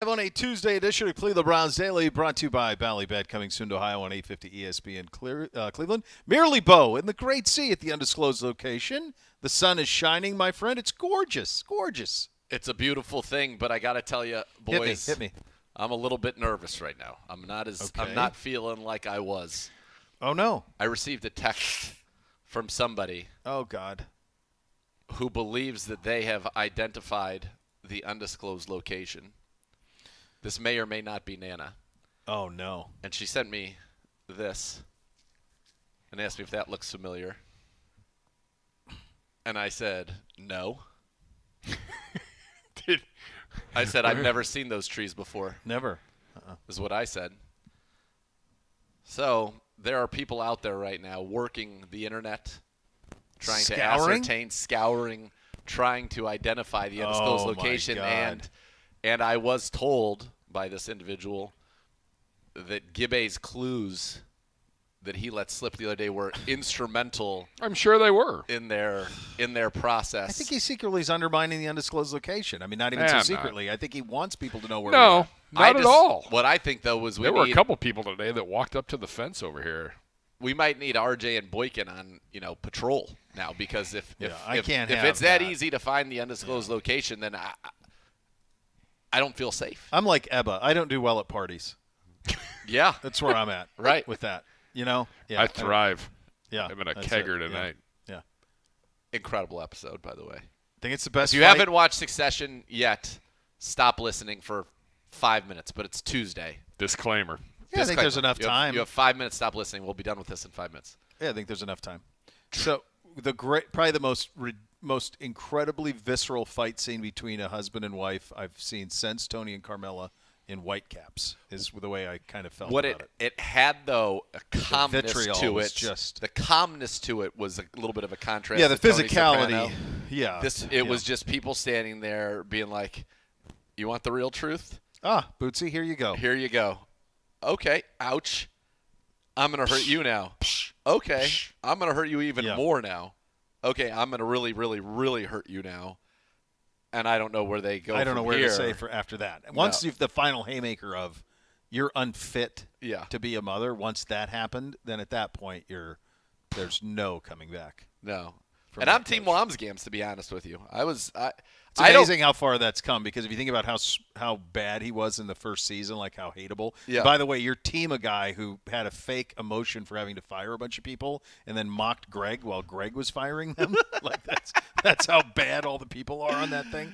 On a Tuesday edition of Cleveland Browns Daily, brought to you by Ballybet, coming soon to Ohio on 850 ESPN Cleveland. Merely Bow in the Great Sea at the undisclosed location. The sun is shining, my friend. It's gorgeous, gorgeous. It's a beautiful thing, but I got to tell you, boys, Hit me. I'm a little bit nervous right now. I'm not feeling like I was. Oh, no. I received a text from somebody Oh, God. who believes that they have identified the undisclosed location. This may or may not be Nana. Oh, no. And she sent me this and asked me if that looks familiar. And I said, no. I said, I've never seen those trees before. Never. Is what I said. So there are people out there right now working the internet, trying to ascertain, scouring, trying to identify the undisclosed location. And I was told by this individual that Gibbe's clues that he let slip the other day were instrumental. I'm sure they were in their process. I think he secretly is undermining the undisclosed location. I mean, not even so secretly. Not. I think he wants people to know where. No, not at all. What I think though was there were a couple people today that walked up to the fence over here. We might need RJ and Boykin on, patrol now, because if it's that easy to find the undisclosed location, then I don't feel safe. I'm like Ebba. I don't do well at parties. Yeah. That's where I'm at. Right. With that. Yeah, I thrive. I'm in a kegger tonight. Yeah. Incredible episode, by the way. I think it's the best. If you haven't watched Succession yet, stop listening for 5 minutes, but it's Tuesday. Disclaimer. Yeah, I think there's enough time. You have 5 minutes. Stop listening. We'll be done with this in 5 minutes. Yeah, I think there's enough time. So probably the most incredibly visceral fight scene between a husband and wife I've seen since Tony and Carmella in Whitecaps is the way I kind of felt about it. It had, though, a calmness to it. Just the calmness to it was a little bit of a contrast. Yeah, the to Tony physicality. Soprano. Yeah. It was just people standing there being like, you want the real truth? Bootsy, here you go. Here you go. Okay, ouch. I'm going to hurt you now. Okay, I'm going to hurt you even more now. Okay, I'm going to really, really, really hurt you now. And I don't know where they go. I don't know where to say for after that. Once you've the final haymaker of you're unfit to be a mother, once that happened, then at that point there's no coming back. No. And I'm Team Wamsgams, to be honest with you. It's amazing how far that's come, because if you think about how bad he was in the first season, like how hateable. Yeah. By the way, your team a guy who had a fake emotion for having to fire a bunch of people and then mocked Greg while Greg was firing them. Like that's how bad all the people are on that thing.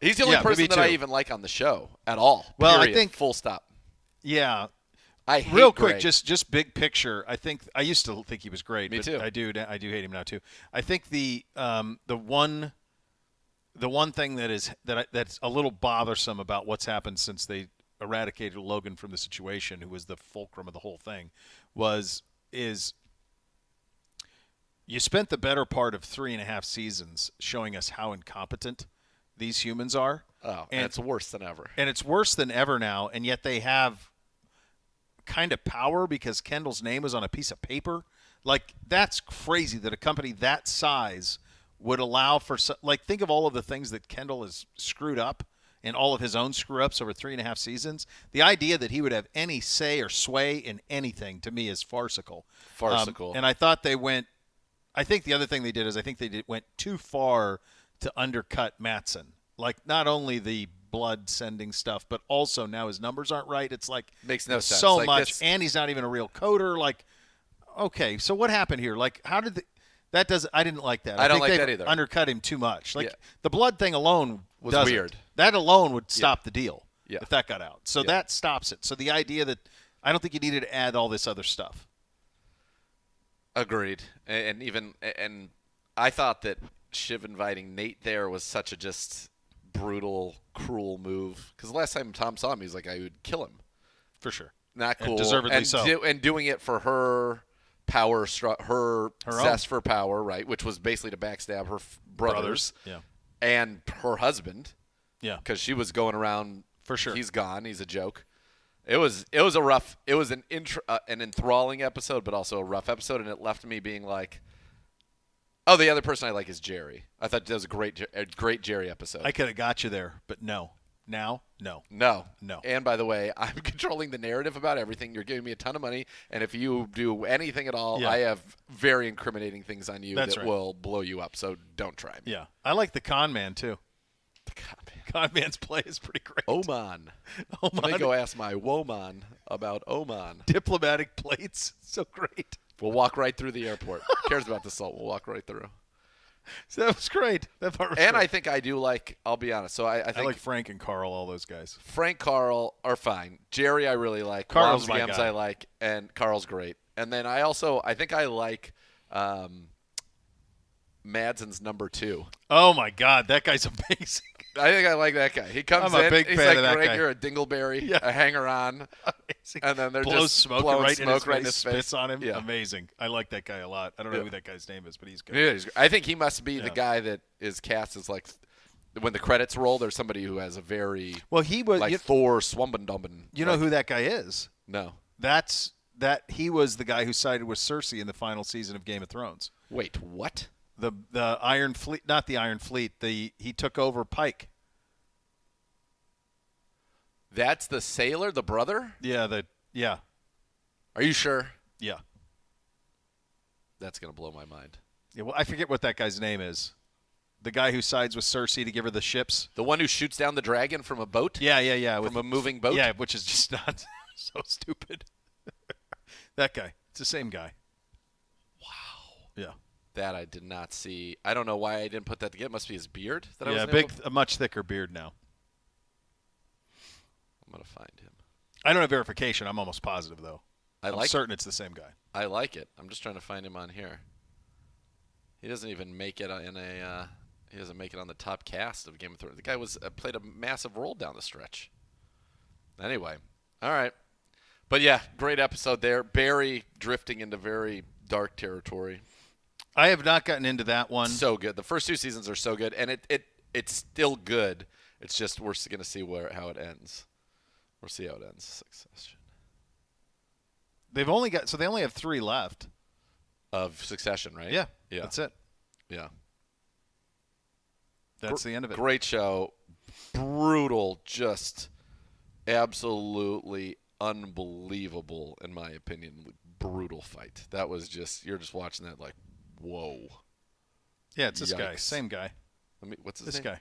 He's the only person that I even like on the show at all. Well, period. I think full stop. Yeah. I hate Real quick, Greg. just big picture. I think I used to think he was great. Me but too. I do hate him now too. I think the one thing that's a little bothersome about what's happened since they eradicated Logan from the situation, who was the fulcrum of the whole thing, is you spent the better part of 3.5 seasons showing us how incompetent these humans are. Oh, and it's worse than ever. And it's worse than ever now, and yet they have kind of power because Kendall's name is on a piece of paper. Like, that's crazy that a company that size would allow for think of all of the things that Kendall has screwed up and all of his own screw-ups over 3.5 seasons. The idea that he would have any say or sway in anything, to me, is farcical. And I thought I think the other thing they did is went too far to undercut Mattson. Like, not only the blood sending stuff, but also now his numbers aren't right. It's like makes no sense. So much, and he's not even a real coder. Like, okay, so what happened here? Like, how did I didn't like that. I don't think like that either. Undercut him too much. Like, the blood thing alone was weird. That alone would stop the deal if that got out. So that stops it. So the idea that I don't think you needed to add all this other stuff. Agreed. And I thought that Shiv inviting Nate there was such a just brutal, cruel move. Because the last time Tom saw him, he was like, I would kill him. For sure. Not cool. And deservedly so. And doing it for her power, her zest for power, right? Which was basically to backstab her brothers. Yeah. And her husband. Yeah. Because she was going around. For sure. He's gone. He's a joke. It was an enthralling episode, but also a rough episode, and it left me being like, oh, the other person I like is Jerry. I thought that was a great Jerry episode. I could have got you there, but no. now? No. No. No. And by the way, I'm controlling the narrative about everything. You're giving me a ton of money, and if you do anything at all, Yeah. I have very incriminating things on you That's that right. will blow you up. So don't try me. Yeah. I like the con man, too. The con man. Con man's play is pretty great. Oman. Let me go ask my woman about Oman. Diplomatic plates. So great. We'll walk right through the airport. Who cares about the salt? We'll walk right through. So that was great. That part was And great. I think I do like, I'll be honest. So I I think like Frank and Carl, all those guys. Frank, Carl are fine. Jerry, I really like. Carl's my Wamsgams guy. I like. And Carl's great. And then I think I like Madsen's number 2. Oh, my God. That guy's amazing. I think I like that guy. He comes I'm a in. big He's fan like, of that Greg, guy." you're a dingleberry, Yeah. a hanger-on. Amazing. And then they're blows just smoke blowing right smoke in his face, spits on him. Yeah. Amazing. I like that guy a lot. I don't know Yeah. who that guy's name is, but he's good. Yeah, I think he must be the Yeah. guy that is cast as like when the credits roll. There's somebody who has a very Well, he was. like Thor Swumbendomben. You know who that guy is? No. He was the guy who sided with Cersei in the final season of Game of Thrones. Wait, what? The Iron Fleet, not the Iron Fleet. He took over Pike. That's the sailor, the brother? Yeah. Are you sure? Yeah. That's gonna blow my mind. Yeah. Well, I forget what that guy's name is. The guy who sides with Cersei to give her the ships. The one who shoots down the dragon from a boat? Yeah. From a moving boat? Yeah, which is just not so stupid. That guy. It's the same guy. Wow. Yeah. That I did not see. I don't know why I didn't put that together. It must be his beard that I Yeah, was able to- a much thicker beard now. I'm gonna find him. I don't have verification. I'm almost positive though. I'm like certain it's the same guy. I like it. I'm just trying to find him on here. He doesn't even make it in a. He doesn't make it on the top cast of Game of Thrones. The guy played a massive role down the stretch. Anyway, all right, but yeah, great episode there. Barry drifting into very dark territory. I have not gotten into that one. So good. The first 2 seasons are so good, and it's still good. It's just we're gonna see how it ends. We'll see how it ends. Succession. They only have 3 left. Of Succession, right? Yeah. Yeah. That's it. Yeah. That's the end of it. Great show. Brutal. Just absolutely unbelievable, in my opinion. Brutal fight. That was you're just watching that like, whoa. Yeah, it's this guy. Yikes. Same guy. What's his This name? guy.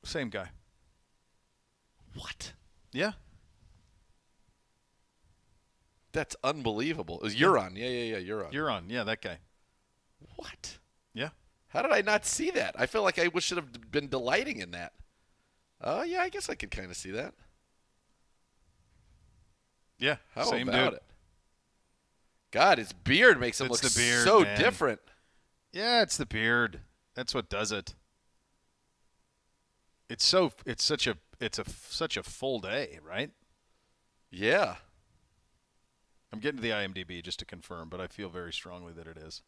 Same guy. What? Yeah. That's unbelievable. It was Euron. Yeah, Euron. You're on. Yeah, that guy. What? Yeah. How did I not see that? I feel like I should have been delighting in that. Oh, yeah, I guess I could kind of see that. Yeah. How same about dude. it? God, his beard makes him It's look the beard, so man. different. Yeah, it's the beard. That's what does it. It's such a full day, right? Yeah. I'm getting to the IMDb just to confirm, but I feel very strongly that it is.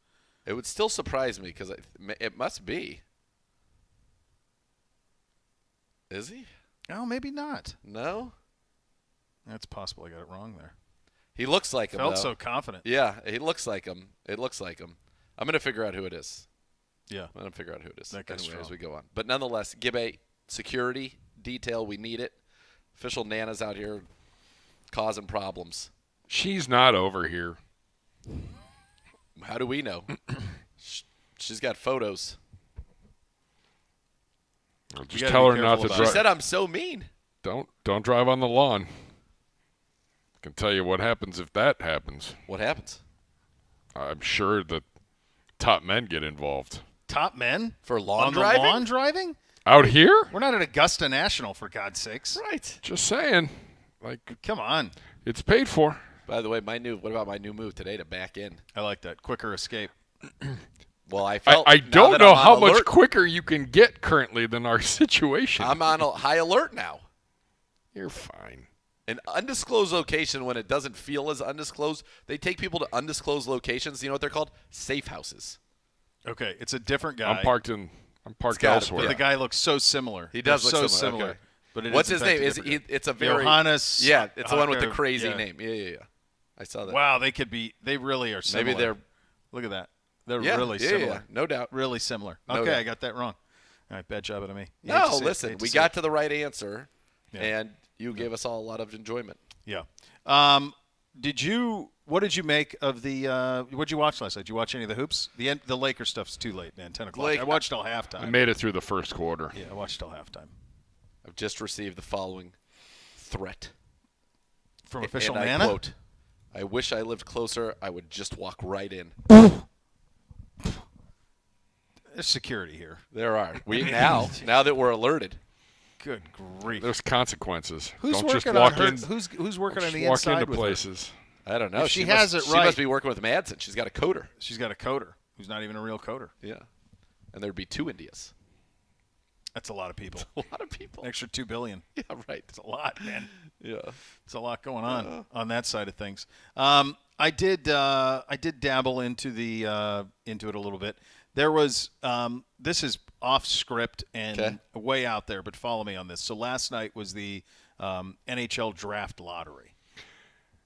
It would still surprise me because it must be. Is he? Oh, maybe not. No? That's possible. I got it wrong there. He looks like him, Felt though. so confident. Yeah, he looks like him. It looks like him. I'm going to figure out who it is. Yeah. I'm going to figure out who it is That guy's anyway, as strong. we go on. But nonetheless, Gibbe, security, detail, we need it. Official Nana's out here causing problems. She's not over here. How do we know? She's got photos. I'll just gotta tell be her not careful to about She drive. said I'm so mean. Don't drive on the lawn. I can tell you what happens if that happens. What happens? I'm sure that top men get involved. Top men For lawn on driving? the lawn driving? Out here? We're not at Augusta National, for God's sakes. Right. Just saying. Like, Come on. it's paid for. By the way, what about my new move today to back in? I like that. Quicker escape. Well, I felt I now don't that know I'm on how much alert, quicker you can get currently than our situation. I'm on a high alert now. You're fine. An undisclosed location, when it doesn't feel as undisclosed, they take people to undisclosed locations. You know what they're called? Safe houses. Okay, it's a different guy. I'm parked gotta elsewhere. But the guy looks so similar. He does They're look so similar. similar. Okay. But it What's is, his in fact, name? a Is different guy. it's a very Johannes? Yeah, it's the one with the Hacker, crazy yeah. name. Yeah. I saw that. Wow, they really are similar. Maybe they're Look at that. They're yeah, really yeah, similar. yeah, no doubt. Really similar. No Okay, doubt. I got that wrong. All right, bad job out of me. No, listen, we got to the right answer, and you gave us all a lot of enjoyment. Yeah. What did you make of the what did you watch last night? Did you watch any of the hoops? The Lakers stuff's too late, man. 10 o'clock. I watched till halftime. I made it through the first quarter. Yeah, I watched till halftime. I've just received the following threat. From official and Nana? I quote, I wish I lived closer. I would just walk right in. There's security here. There are. Now that we're alerted. Good grief. There's consequences. Who's Don't working just walk on her? in. Who's working on the walk inside into with places. I don't know. If she has it right. She must be working with Madsen. She's got a coder. She's got a coder who's not even a real coder. Yeah. And there'd be 2 Indias. That's a lot of people. A lot of people. An extra $2 billion. Yeah, right. It's a lot, man. Yeah. It's a lot going on that side of things. I did dabble into it a little bit. There was this is off script and way out there, but follow me on this. So last night was the NHL draft lottery.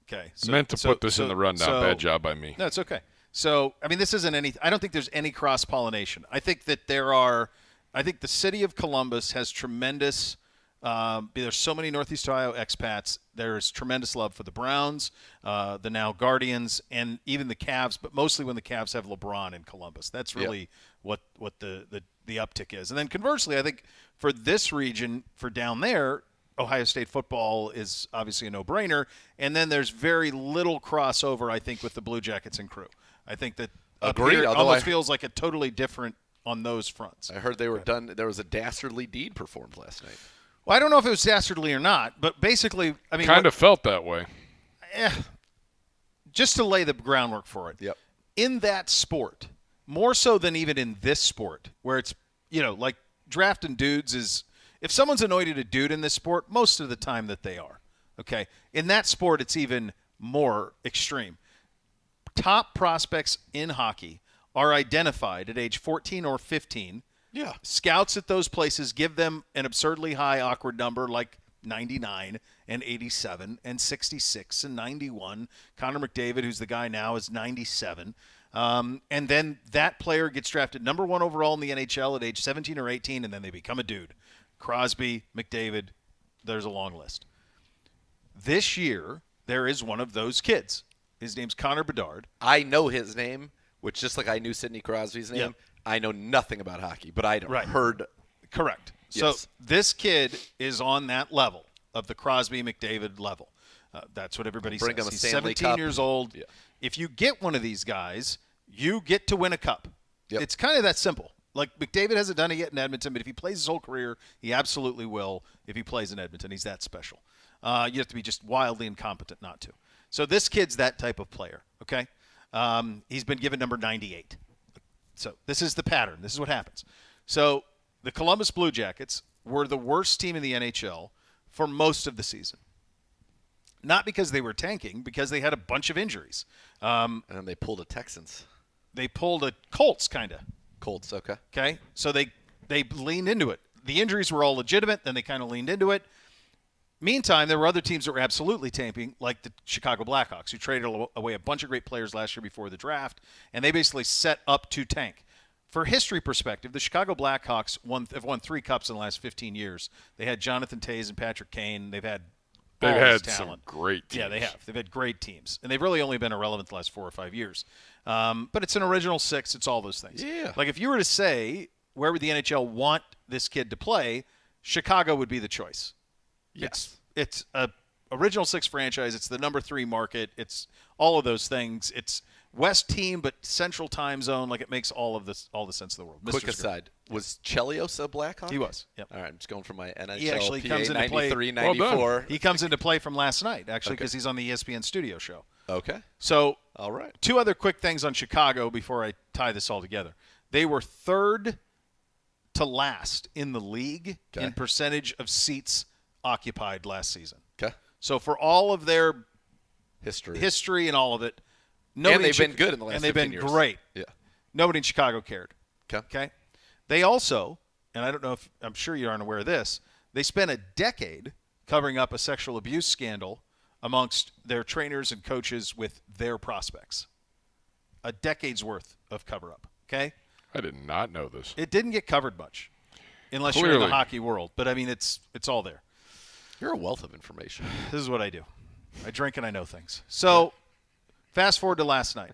Okay. I meant to put this in the rundown. Bad job by me. No, it's okay. So, I mean, this isn't any – I don't think there's any cross-pollination. I think that there are – I think the city of Columbus has tremendous there's so many Northeast Ohio expats. There's tremendous love for the Browns, the now Guardians, and even the Cavs, but mostly when the Cavs have LeBron in Columbus. That's really what the uptick is. And then conversely, I think for this region, for down there, Ohio State football is obviously a no-brainer. And then there's very little crossover, I think, with the Blue Jackets and crew. I think that Agreed, almost feels like a totally different on those fronts. I heard they were done. There was a dastardly deed performed last night. Well, I don't know if it was dastardly or not, but basically, I mean, kind of felt that way. Just to lay the groundwork for it. Yep. In that sport, more so than even in this sport, where it's, like drafting dudes is, if someone's anointed a dude in this sport, most of the time that they are. Okay. In that sport, it's even more extreme. Top prospects in hockey are identified at age 14 or 15. Yeah. Scouts at those places give them an absurdly high, awkward number like 99 and 87 and 66 and 91. Connor McDavid, who's the guy now, is 97. And then that player gets drafted number 1 overall in the NHL at age 17 or 18, and then they become a dude. Crosby, McDavid, there's a long list. This year, there is one of those kids. His name's Connor Bedard. I know his name, which just like I knew Sidney Crosby's name, I know nothing about hockey, but I'd heard. Correct. Yes. So this kid is on that level of the Crosby McDavid level. That's what everybody says. Him a He's Stanley 17 Cup. years old. Yeah. If you get one of these guys, you get to win a cup. Yep. It's kind of that simple. Like McDavid hasn't done it yet in Edmonton, but if he plays his whole career, he absolutely will if he plays in Edmonton. He's that special. You have to be just wildly incompetent not to. So this kid's that type of player, okay? He's been given number 98. So this is the pattern. This is what happens. So the Columbus Blue Jackets were the worst team in the NHL for most of the season. Not because they were tanking, because they had a bunch of injuries. And they pulled a Texans. They pulled a Colts, kind of. Colts, okay. Okay? So they leaned into it. The injuries were all legitimate, then they kind of leaned into it. Meantime, there were other teams that were absolutely tanking, like the Chicago Blackhawks, who traded away a bunch of great players last year before the draft, and they basically set up to tank. For history perspective, the Chicago Blackhawks have won 3 cups in the last 15 years. They had Jonathan Toews and Patrick Kane. They've had some talent. great teams. Yeah, they have. They've had great teams, and they've really only been irrelevant the last 4 or 5 years. But it's an original 6. It's all those things. Yeah. Like if you were to say where would the NHL want this kid to play, Chicago would be the choice. Yes. It's a original 6 franchise. It's the number 3 market. It's all of those things. It's West team, but Central time zone. Like it makes all the sense of the world. Quick aside: was Chelios a Blackhawk? He was. Yep. All right, I'm just going for my NHL. He actually PA comes into 93, play. 94. He comes into play from last night, actually, because he's on the ESPN studio show. Okay. So, all right. 2 other quick things on Chicago before I tie this all together. They were 3rd to last in the league in percentage of seats occupied last season. Okay. So for all of their history and all of it, and they've been good in the last 15 years. And they've been great. Yeah. Nobody in Chicago cared. Okay. They also, and I don't know if I'm sure you aren't aware of this, they spent a decade covering up a sexual abuse scandal amongst their trainers and coaches with their prospects. A decade's worth of cover-up. Okay. I did not know this. It didn't get covered much. unless you're in the hockey world. But, I mean, it's all there. You're a wealth of information. This is what I do. I drink and I know things. So, fast forward to last night.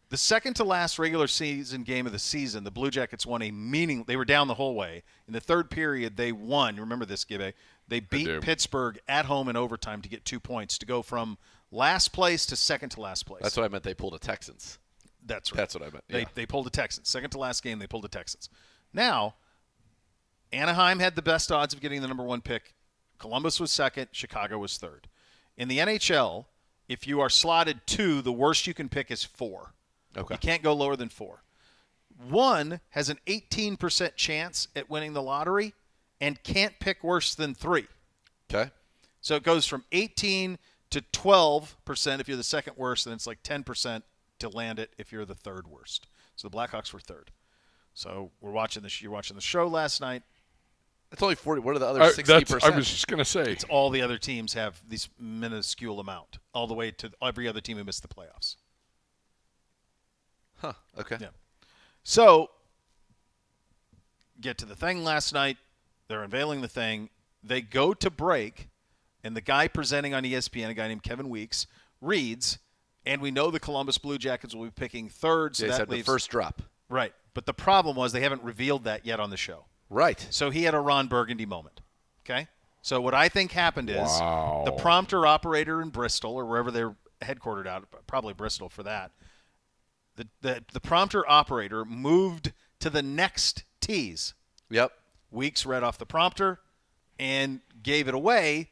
The second to last regular season game of the season, the Blue Jackets won they were down the whole way. In the third period, they won. Remember this, Gibbe? They beat Pittsburgh at home in overtime to get 2 points to go from last place to second to last place. That's what I meant. They pulled a Texans. That's right. That's what I meant. Yeah. They pulled the Texans. Second to last game, they pulled the Texans. Now, Anaheim had the best odds of getting the number 1 pick. Columbus was second. Chicago was third. In the NHL, if you are slotted 2, the worst you can pick is 4. Okay. You can't go lower than 4. 1 has an 18% chance at winning the lottery and can't pick worse than 3. Okay. So it goes from 18 to 12% if you're the second worst, and it's like 10% to land it if you're the third worst. So the Blackhawks were third. So you're watching the show last night. That's only 40. What are the other 60%? I was just going to say. It's all the other teams have this minuscule amount, all the way to every other team who missed the playoffs. Huh. Okay. Yeah. So, get to the thing last night. They're unveiling the thing. They go to break, and the guy presenting on ESPN, a guy named Kevin Weeks, reads, and we know the Columbus Blue Jackets will be picking third. So they that said leaves the first drop. Right. But the problem was they haven't revealed that yet on the show. Right. So he had a Ron Burgundy moment. Okay? So what I think happened is Wow. the prompter operator in Bristol, or wherever they're headquartered out, probably Bristol for that, the prompter operator moved to the next tease. Yep. Weeks read off the prompter and gave it away,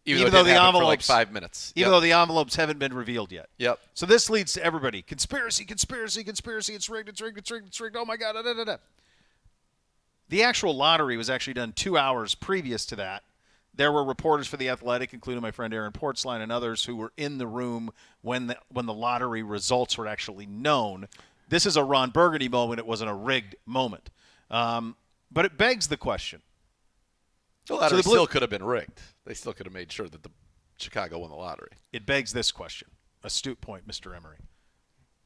even though the envelopes for like 5 minutes. Even though the envelopes haven't been revealed yet. Yep. So this leads to everybody. Conspiracy, conspiracy, conspiracy. It's rigged, it's rigged, it's rigged, it's rigged. Oh, my God. Da, da, da, da. The actual lottery was actually done 2 hours previous to that. There were reporters for The Athletic, including my friend Aaron Portzline and others, who were in the room when the lottery results were actually known. This is a Ron Burgundy moment. It wasn't a rigged moment. But it begs the question. The lottery still could have been rigged. They still could have made sure that the Chicago won the lottery. It begs this question. Astute point, Mr. Emery.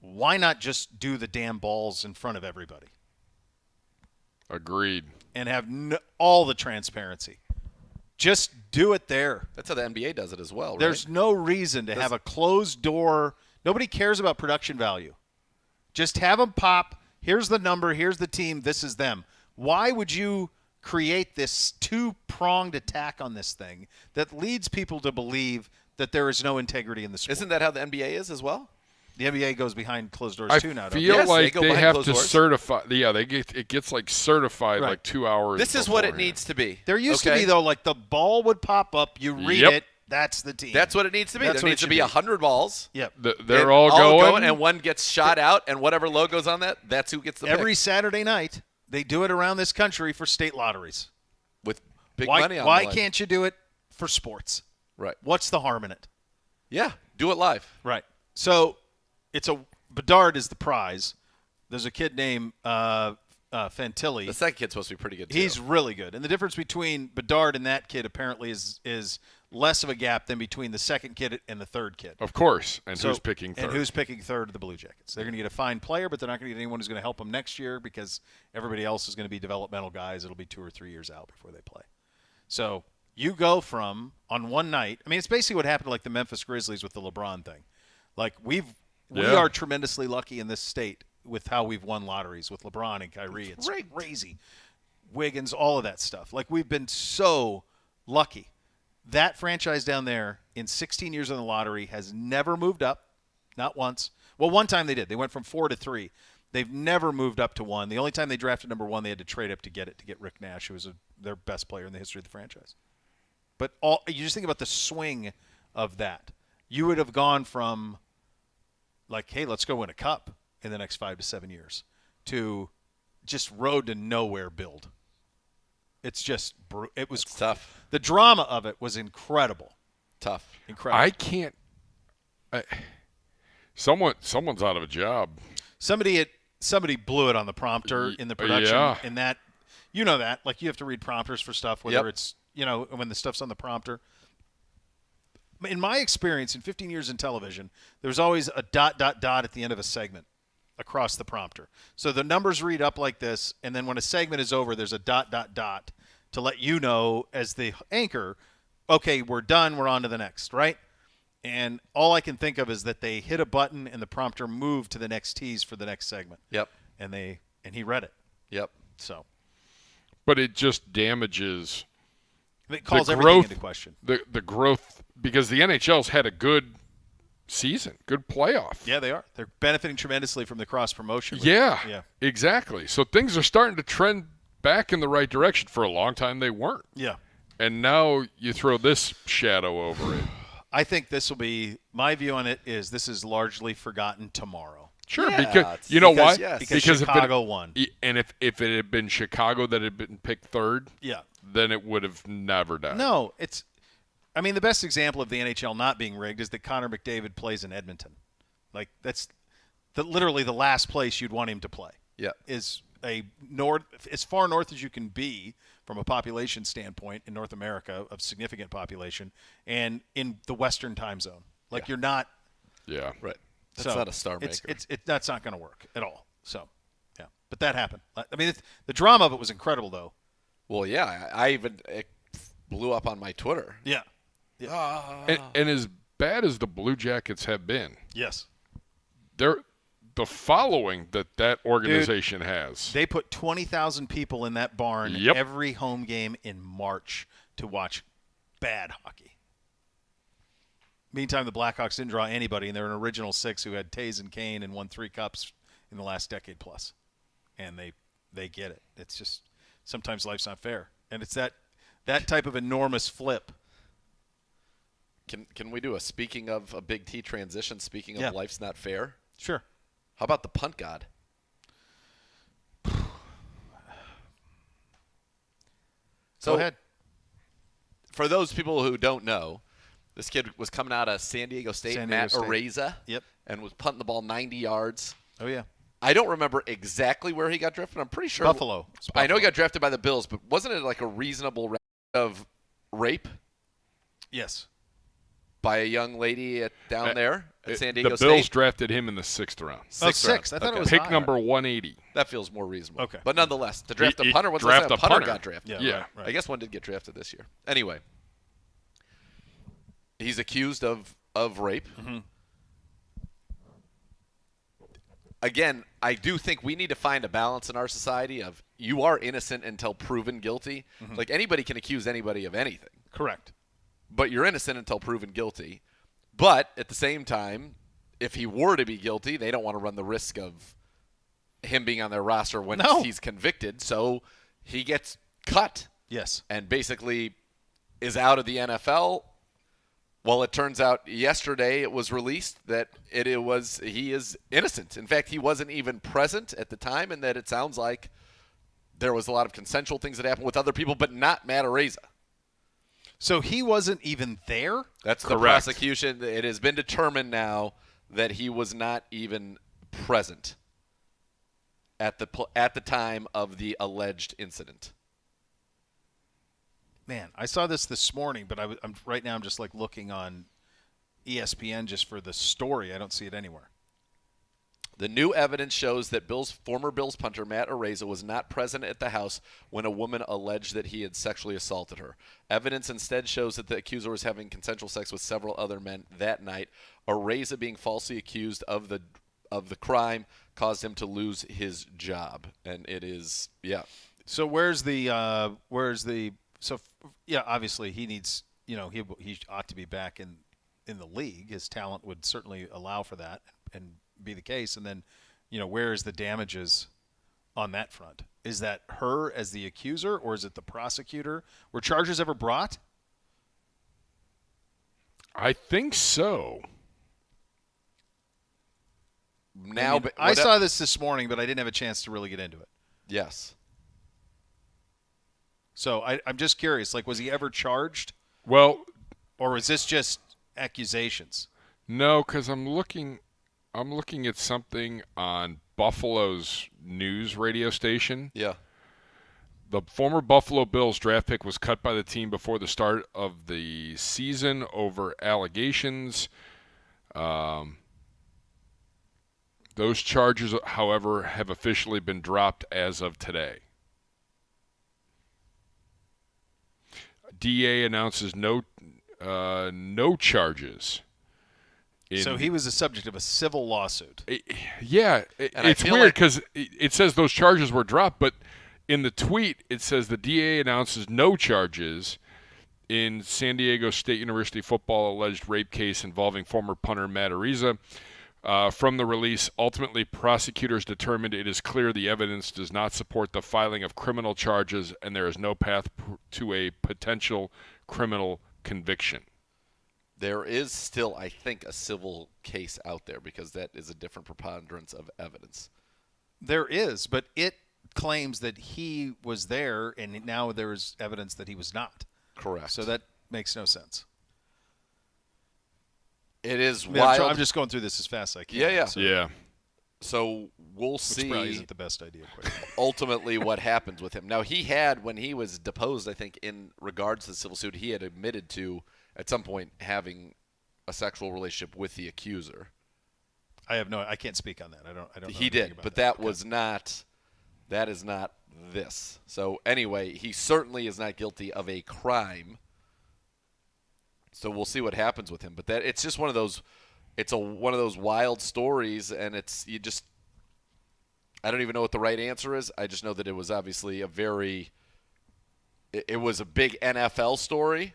Why not just do the damn balls in front of everybody? Agreed. And have all the transparency. Just do it there. That's how the NBA does it as well, right? There's no reason to have a closed door. Nobody cares about production value. Just have them pop. Here's the number. Here's the team. This is them. Why would you create this two-pronged attack on this thing that leads people to believe that there is no integrity in the sport? Isn't that how the NBA is as well? The NBA goes behind closed doors too now. I feel like they have to certify. Yeah, it gets like certified like 2 hours. This is what it needs to be. There used to be though, like the ball would pop up, you read it, that's the team. That's what it needs to be. There needs to be 100 balls. Yep. They're all going, and one gets shot out, and whatever logo's on that, that's who gets the pick. Every Saturday night, they do it around this country for state lotteries with big money on the line. Why line. can't you do it for sports? Right. What's the harm in it? Yeah, do it live. Right. So Bedard is the prize. There's a kid named Fantilli. The second kid's supposed to be pretty good, too. He's really good. And the difference between Bedard and that kid apparently is less of a gap than between the second kid and the third kid. Of course. And who's picking third? And who's picking third of the Blue Jackets. They're going to get a fine player, but they're not going to get anyone who's going to help them next year because everybody else is going to be developmental guys. It'll be 2 or 3 years out before they play. So you go from, on one night, I mean, it's basically what happened to like the Memphis Grizzlies with the LeBron thing. Like we are tremendously lucky in this state with how we've won lotteries with LeBron and Kyrie. It's crazy. Wiggins, all of that stuff. Like we've been so lucky. That franchise down there in 16 years in the lottery has never moved up, not once. Well, one time they did. They went from 4 to 3. They've never moved up to 1. The only time they drafted number 1, they had to trade up to get Rick Nash, who was their best player in the history of the franchise. But you just think about the swing of that. You would have gone from like, hey, let's go win a cup in the next 5 to 7 years, to just road to nowhere build. It's just it was tough. The drama of it was incredible. Tough. Incredible. I can't. Someone's out of a job. Somebody blew it on the prompter in the production. Yeah. In that, you know that, like you have to read prompters for stuff, whether it's when the stuff's on the prompter. In my experience, in 15 years in television, there's always a ... at the end of a segment. across the prompter. So the numbers read up like this, and then when a segment is over, there's a ... to let you know as the anchor, okay, we're done, we're on to the next, right? And all I can think of is that they hit a button and the prompter moved to the next tease for the next segment. Yep. And he read it. Yep. So. But it just damages. It calls everything into question. The growth, because the NHL's had a good season, good playoff. Yeah, they are. They're benefiting tremendously from the cross promotion. Yeah, exactly. So things are starting to trend back in the right direction. For a long time, they weren't. Yeah. And now you throw this shadow over it. I think this will be – my view on it is this is largely forgotten tomorrow. Sure, yeah, because you know why? Yes. Because Chicago won. And if it had been Chicago that had been picked third, then it would have never done. No, it's – I mean, the best example of the NHL not being rigged is that Connor McDavid plays in Edmonton. Like, that's literally the last place you'd want him to play. Yeah. Is as far north as you can be from a population standpoint in North America of significant population and in the Western time zone. Like, you're not – Yeah. Right. That's not a star maker. That's not going to work at all. So, yeah. But that happened. I mean, the drama of it was incredible, though. Well, yeah. It blew up on my Twitter. Yeah. And as bad as the Blue Jackets have been, yes, the following that organization has. They put 20,000 people in that barn every home game in March to watch bad hockey. Meantime, the Blackhawks didn't draw anybody, and they're an original six who had Taves and Kane and won 3 cups in the last decade plus. And they get it. It's just sometimes life's not fair. And it's that type of enormous flip. Can we do a speaking of a Big T transition, speaking of life's not fair? Sure. How about the punt god? Go ahead. For those people who don't know, this kid was coming out of San Diego State, Matt Araiza, and was punting the ball 90 yards. Oh, yeah. I don't remember exactly where he got drafted. I'm pretty sure Buffalo. I know he got drafted by the Bills, but wasn't it like a reasonable of rape? Yes. By a young lady down there at San Diego State? The Bills drafted him in the 6th round. Sixth. I thought it was pick higher. number 180. That feels more reasonable. Okay. But nonetheless, to draft a punter, what's the last time a punter got drafted? Yeah. Right. I guess one did get drafted this year. Anyway, he's accused of rape. Mm-hmm. Again, I do think we need to find a balance in our society of you are innocent until proven guilty. Mm-hmm. Like anybody can accuse anybody of anything. Correct. But you're innocent until proven guilty. But at the same time, if he were to be guilty, they don't want to run the risk of him being on their roster when he's convicted. So he gets cut. Yes. And basically is out of the NFL. Well, it turns out yesterday it was released that he is innocent. In fact, he wasn't even present at the time, and that it sounds like there was a lot of consensual things that happened with other people, but not Matt Araiza. So he wasn't even there? That's correct. The prosecution. It has been determined now that he was not even present at the time of the alleged incident. Man, I saw this morning, but I'm right now I'm just like looking on ESPN just for the story. I don't see it anywhere. The new evidence shows that former Bills punter Matt Araiza was not present at the house when a woman alleged that he had sexually assaulted her. Evidence instead shows that the accuser was having consensual sex with several other men that night. Araiza being falsely accused of the crime caused him to lose his job, and it is So obviously he needs, he ought to be back in the league. His talent would certainly allow for that and be the case. And then, where is the damages on that front? Is that her as the accuser, or is it the prosecutor? Were charges ever brought? I think so. Now, I saw this morning, but I didn't have a chance to really get into it. Yes. So I'm just curious, like, was he ever charged? Well, or is this just accusations? No, because I'm looking at something on Buffalo's news radio station. Yeah. The former Buffalo Bills draft pick was cut by the team before the start of the season over allegations. The Those charges, however, have officially been dropped as of today. DA announces no charges. So he was the subject of a civil lawsuit. It's weird because it says those charges were dropped, but in the tweet it says the DA announces no charges in San Diego State University football alleged rape case involving former punter Matt Ariza. From the release, ultimately prosecutors determined it is clear the evidence does not support the filing of criminal charges and there is no path to a potential criminal conviction. There is still, I think, a civil case out there because that is a different preponderance of evidence. There is, but it claims that he was there, and now there is evidence that he was not. Correct. So that makes no sense. It is wild. I'm just going through this as fast as I can. Yeah. So we'll see. Which probably isn't the best idea. Ultimately, what happens with him. Now, he had, when he was deposed, I think, in regards to the civil suit, he had admitted to, at some point, having a sexual relationship with the accuser. I can't speak on that. I don't know. He did, but that was not. That is not this. So anyway, he certainly is not guilty of a crime. So we'll see what happens with him. But it's just one of those. It's one of those wild stories, and I don't even know what the right answer is. I just know that it was obviously it was a big NFL story,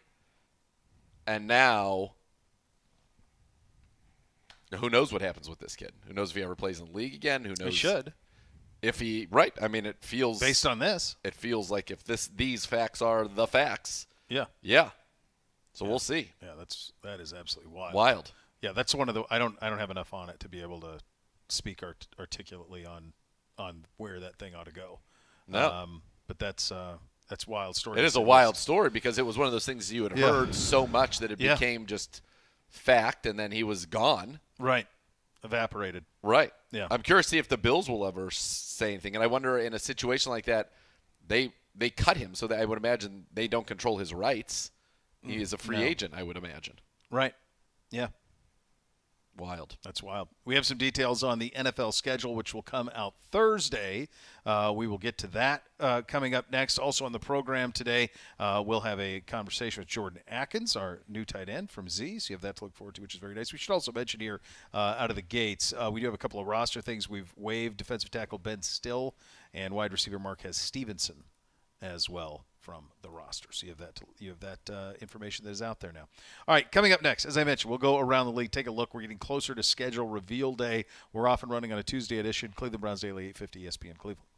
and now who knows what happens with this kid? Who knows if he ever plays in the league again? Who knows? He should. If he right, I mean, it feels based on this. It feels like if these facts are the facts. Yeah. So we'll see. Yeah, that is absolutely wild. Yeah, that's one of the. I don't have enough on it to be able to speak articulately on where that thing ought to go. No, but that's wild story. It is a wild story because it was one of those things you had heard so much that it became just fact, and then he was gone. Right, evaporated. Right. Yeah. I'm curious to see if the Bills will ever say anything, and I wonder in a situation like that, they cut him so that I would imagine they don't control his rights. He is a free agent, I would imagine. Right. Yeah. Wild. That's wild. We have some details on the NFL schedule, which will come out Thursday. We will get to that coming up next. Also on the program today, we'll have a conversation with Jordan Akins, our new tight end from Z. So you have that to look forward to, which is very nice. We should also mention here out of the gates, we do have a couple of roster things. We've waived defensive tackle Ben Still and wide receiver Marquez Stevenson as well from the roster. So you have that information that is out there now. All right, coming up next, as I mentioned, we'll go around the league, take a look. We're getting closer to schedule reveal day. We're off and running on a Tuesday edition. Cleveland Browns Daily, 850 ESPN Cleveland.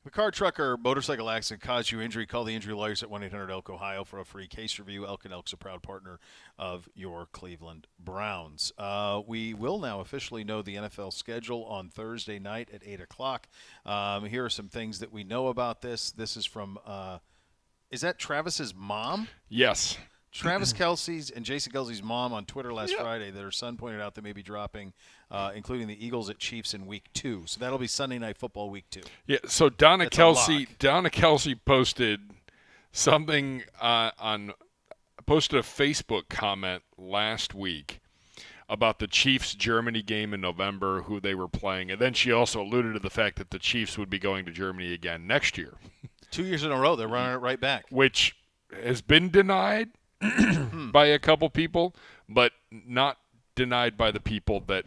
The car, truck, or motorcycle accident caused you injury, call the injury lawyers at 1-800-ELK-OHIO for a free case review. Elk and Elk's a proud partner of your Cleveland Browns. We will now officially know the NFL schedule on Thursday night at 8 o'clock. Here are some things that we know about this. This is from, is that Travis's mom? Yes. Travis Kelce's and Jason Kelce's mom on Twitter last Friday that her son pointed out they may be dropping, including the Eagles at Chiefs in Week 2. So that'll be Sunday Night Football Week 2. Yeah. So Donna Kelce posted something posted a Facebook comment last week about the Chiefs Germany game in November, who they were playing, and then she also alluded to the fact that the Chiefs would be going to Germany again next year. 2 years in a row, they're running it right back, which has been denied by a couple people, but not denied by the people that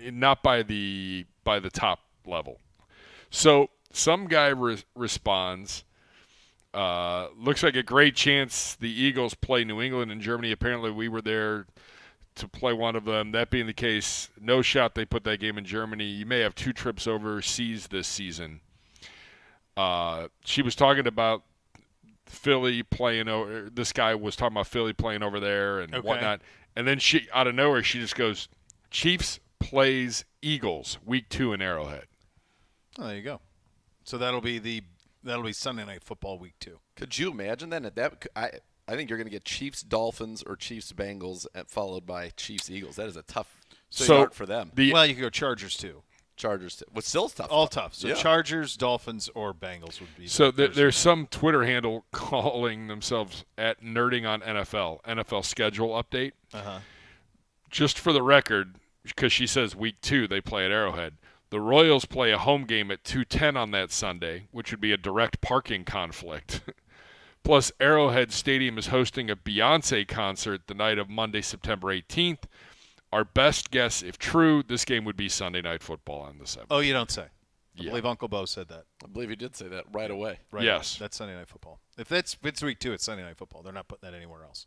not by the top level. So some guy responds, looks like a great chance the Eagles play New England and Germany. Apparently we were there to play one of them. That being the case, no shot they put that game in Germany. You may have 2 trips overseas this season. She was talking about Philly playing over. This guy was talking about Philly playing over there and whatnot. And then she, out of nowhere, she just goes, Chiefs plays Eagles Week 2 in Arrowhead. Oh, there you go. So that'll be Sunday Night Football Week 2. Could you imagine then? I think you're going to get Chiefs Dolphins or Chiefs Bengals followed by Chiefs Eagles. That is a tough start for them. Well, you could go Chargers too. Chargers, but still tough. All tough. So Chargers, Dolphins, or Bengals would be. So there's some Twitter handle calling themselves at Nerding on NFL schedule update. Just for the record, because she says Week 2 they play at Arrowhead. The Royals play a home game at 2:10 on that Sunday, which would be a direct parking conflict. Plus, Arrowhead Stadium is hosting a Beyonce concert the night of Monday, September 18th. Our best guess, if true, this game would be Sunday Night Football on the 7th. Oh, you don't say. I believe Uncle Bo said that. I believe he did say that right away. Right yes. Away. That's Sunday Night Football. If it's Week 2, it's Sunday Night Football. They're not putting that anywhere else.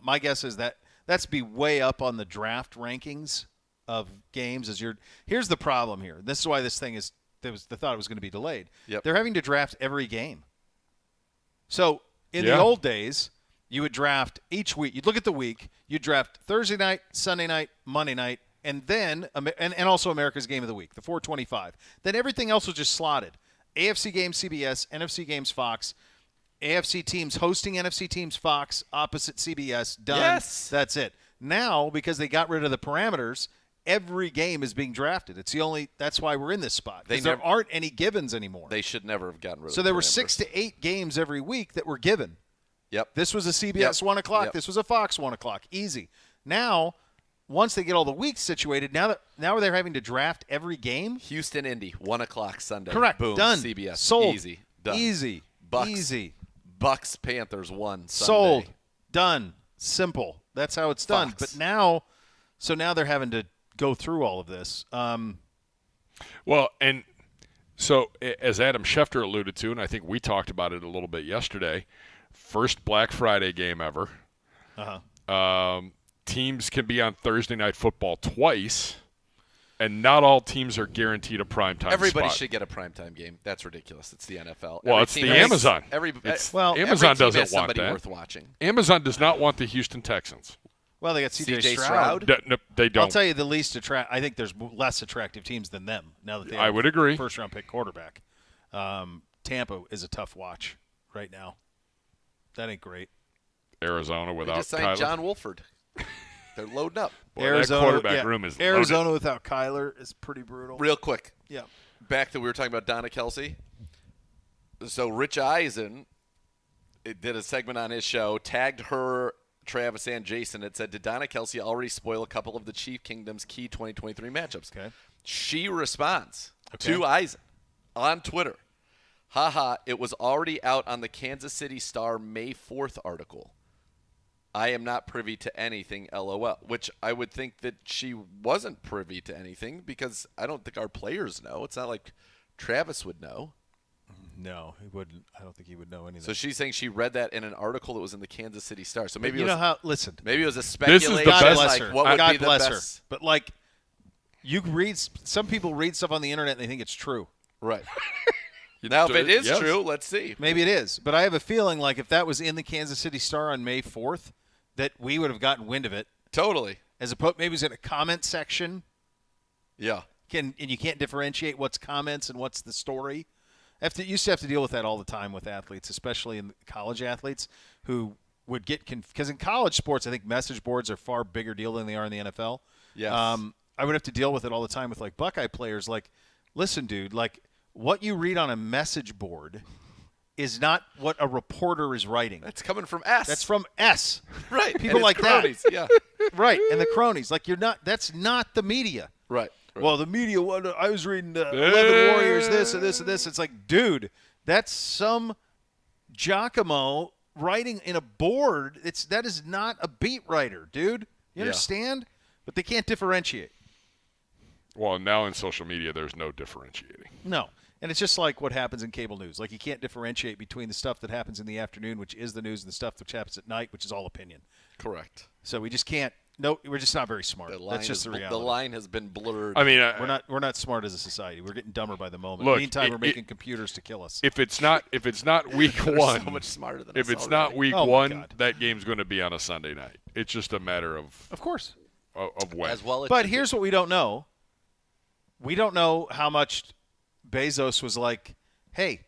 My guess is that's be way up on the draft rankings of games. Here's the problem here. This is why this thing is – they thought it was going to be delayed. Yep. They're having to draft every game. So in the old days – you would draft each week. You'd look at the week. You'd draft Thursday night, Sunday night, Monday night, and then and also America's Game of the Week, the 425. Then everything else was just slotted. AFC games CBS, NFC games Fox, AFC teams hosting NFC teams Fox, opposite CBS, done. Yes. That's it. Now, because they got rid of the parameters, every game is being drafted. That's why we're in this spot. There aren't any givens anymore. They should never have gotten rid of it. So there were 6 to 8 games every week that were given. Yep. This was a CBS 1 o'clock. Yep. This was a Fox 1 o'clock. Easy. Now, once they get all the weeks situated, now they're having to draft every game. Houston, Indy, 1 o'clock Sunday. Correct. Boom. Done. CBS. Sold. Easy. Done. Easy. Bucks. Easy. Bucks, Panthers, 1 Sunday. Sold. Done. Simple. That's how it's done. Fox. But now they're having to go through all of this. Well, and so as Adam Schefter alluded to, and I think we talked about it a little bit yesterday, first Black Friday game ever. Teams can be on Thursday Night Football twice, and not all teams are guaranteed a primetime Everybody spot. should get a primetime game. That's ridiculous. It's the NFL. Well, it's the Amazon. Amazon Amazon doesn't want that. Worth watching. Amazon does not want the Houston Texans. Well, they got C.J. Stroud. No, they don't. I'll tell you the least I think there's less attractive teams than them now that they have I would agree. First-round pick quarterback. Tampa is a tough watch right now. That ain't great. Arizona without They just signed Kyler. John Wolford. They're loading up. Boy, Arizona, that quarterback room is Arizona loaded. without Kyler is pretty brutal. Real quick. Yeah. Back to we were talking about Donna Kelce. So Rich Eisen did a segment on his show, tagged her, Travis, and Jason. It said, did Donna Kelce already spoil a couple of the Chief Kingdom's key 2023 matchups? Okay. She responds to Eisen on Twitter. Haha, it was already out on the Kansas City Star May 4th article. I am not privy to anything, LOL, which I would think that she wasn't privy to anything because I don't think our players know. It's not like Travis would know. No, he wouldn't. I don't think he would know anything. So she's saying she read that in an article that was in the Kansas City Star. So maybe listen. Maybe it was a This speculation. is the best. Like, what would God be the bless best? her. But like, you read. Some people read stuff on the internet and they think it's true. Right. Now, if it is true, let's see. Maybe it is. But I have a feeling like if that was in the Kansas City Star on May 4th, that we would have gotten wind of it. Totally. As opposed, maybe it was in a comment section. Yeah. And you can't differentiate what's comments and what's the story. Used to have to deal with that all the time with athletes, especially in college athletes who would get because in college sports, I think message boards are far bigger deal than they are in the NFL. Yes. I would have to deal with it all the time with like Buckeye players. Like, listen, dude, like what you read on a message board is not what a reporter is writing. That's coming from S. That's from S. Right. People like cronies. that. Yeah. Right. And the cronies. Like that's not the media. Right. Well, the media. I was reading 11 Warriors. This and this and this. It's like, dude, that's some Giacomo writing in a board. That is not a beat writer, dude. You understand? But they can't differentiate. Well, now in social media, there's no differentiating. No. And it's just like what happens in cable news. Like you can't differentiate between the stuff that happens in the afternoon, which is the news, and the stuff which happens at night, which is all opinion. Correct. So we just can't. No, we're just not very smart. That's just the reality. The line has been blurred. I mean, we're not smart as a society. We're getting dumber by the moment. Look, Meantime, we're making computers to kill us. If it's not week one, so much smarter than if us it's already. not week Oh, my one, God. that game's going to be on a Sunday night. It's just a matter of course. Of when. As well. But here's what we don't know. We don't know how much Bezos was like, hey,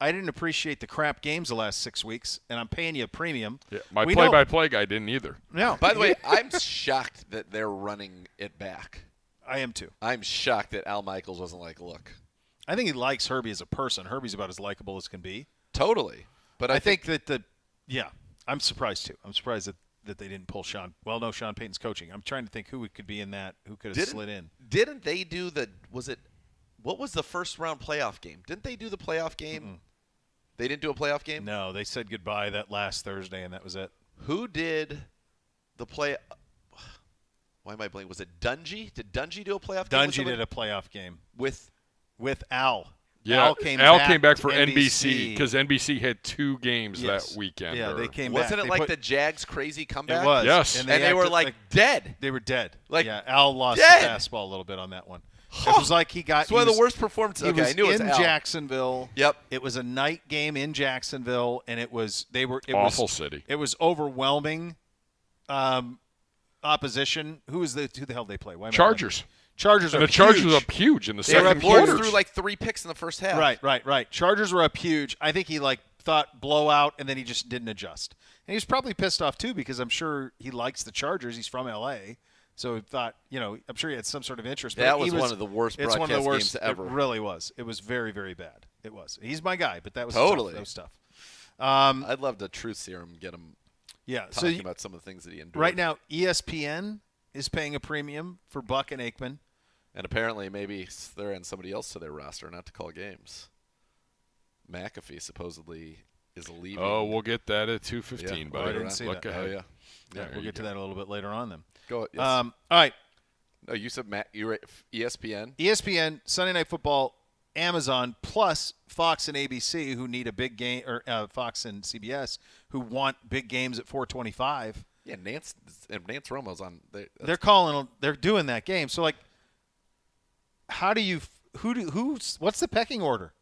I didn't appreciate the crap games the last 6 weeks, and I'm paying you a premium. Yeah, my play-by-play guy didn't either. No. By the way, I'm shocked that they're running it back. I am too. I'm shocked that Al Michaels wasn't like, look. I think he likes Herbie as a person. Herbie's about as likable as can be. Totally. But I think that I'm surprised too. I'm surprised that they didn't pull Sean. Well, no, Sean Payton's coaching. I'm trying to think who could be in that, who could have slid in. Didn't they do what was the first round playoff game? Didn't they do the playoff game? Mm-mm. They didn't do a playoff game? No, they said goodbye that last Thursday, and that was it. Who did the play? Why am I blanking? Was it Dungy? Did Dungy do a playoff game? Dungy did a playoff game with Al. Yeah, Al came back for NBC because NBC had 2 games that weekend. Yeah, they came back. Wasn't it like the Jags' crazy comeback? It was. Yes. And they were like dead. They were dead. Like Al lost dead. the fastball a little bit on that one. It was like he got. It's one of the worst performances. He Okay, was I knew it was in Al. Jacksonville. Yep. It was a night game in Jacksonville, and it was awful city. It was overwhelming opposition. Who the hell did they play? Chargers. Chargers and are the Chargers huge. were up huge in the They second were quarter. threw like 3 picks in the first half. Right. Chargers were up huge. I think he thought blowout, and then he just didn't adjust. And he was probably pissed off too because I'm sure he likes the Chargers. He's from L.A., so he thought, I'm sure he had some sort of interest. But that was one of the worst it's broadcast one of the worst, games ever. It really was. It was very, very bad. It was. He's my guy, but that was totally tough. That was tough. I'd love the truth serum. Get him. Yeah. Talking about some of the things that he endured. Right now, ESPN is paying a premium for Buck and Aikman. And apparently, maybe they're adding somebody else to their roster not to call games. McAfee supposedly is leaving. Oh, we'll get that at 2:15. Yeah, buddy. I didn't see Look that. ahead. Oh, yeah. We'll get to that a little bit later on then. Go. Yes. All right. No, you said you were ESPN. ESPN, Sunday Night Football, Amazon, plus Fox and ABC, who need a big game, or Fox and CBS, who want big games at 425. Yeah, Nance Romo's on. They're doing that game. So how do you what's the pecking order?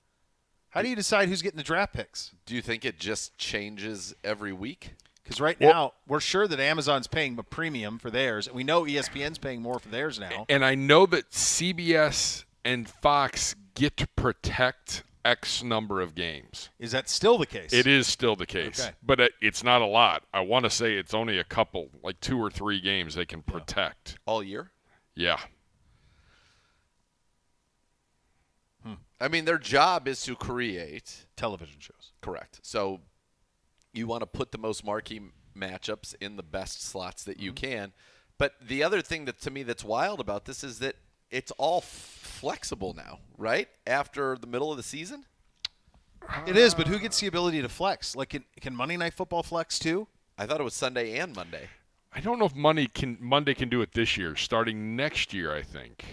How do you decide who's getting the draft picks? Do you think it just changes every week? Because right now, we're sure that Amazon's paying a premium for theirs. We know ESPN's paying more for theirs now. And I know that CBS and Fox get to protect X number of games. Is that still the case? It is still the case. Okay. But it's not a lot. I want to say it's only a couple, like 2 or 3 games they can protect. All year? Yeah. I mean, their job is to create television shows. Correct. So you want to put the most marquee matchups in the best slots that you can. But the other thing that to me that's wild about this is that it's all flexible now, right? After the middle of the season? It is, but who gets the ability to flex? Like, can Monday Night Football flex too? I thought it was Sunday and Monday. I don't know if Monday can do it this year. Starting next year, I think.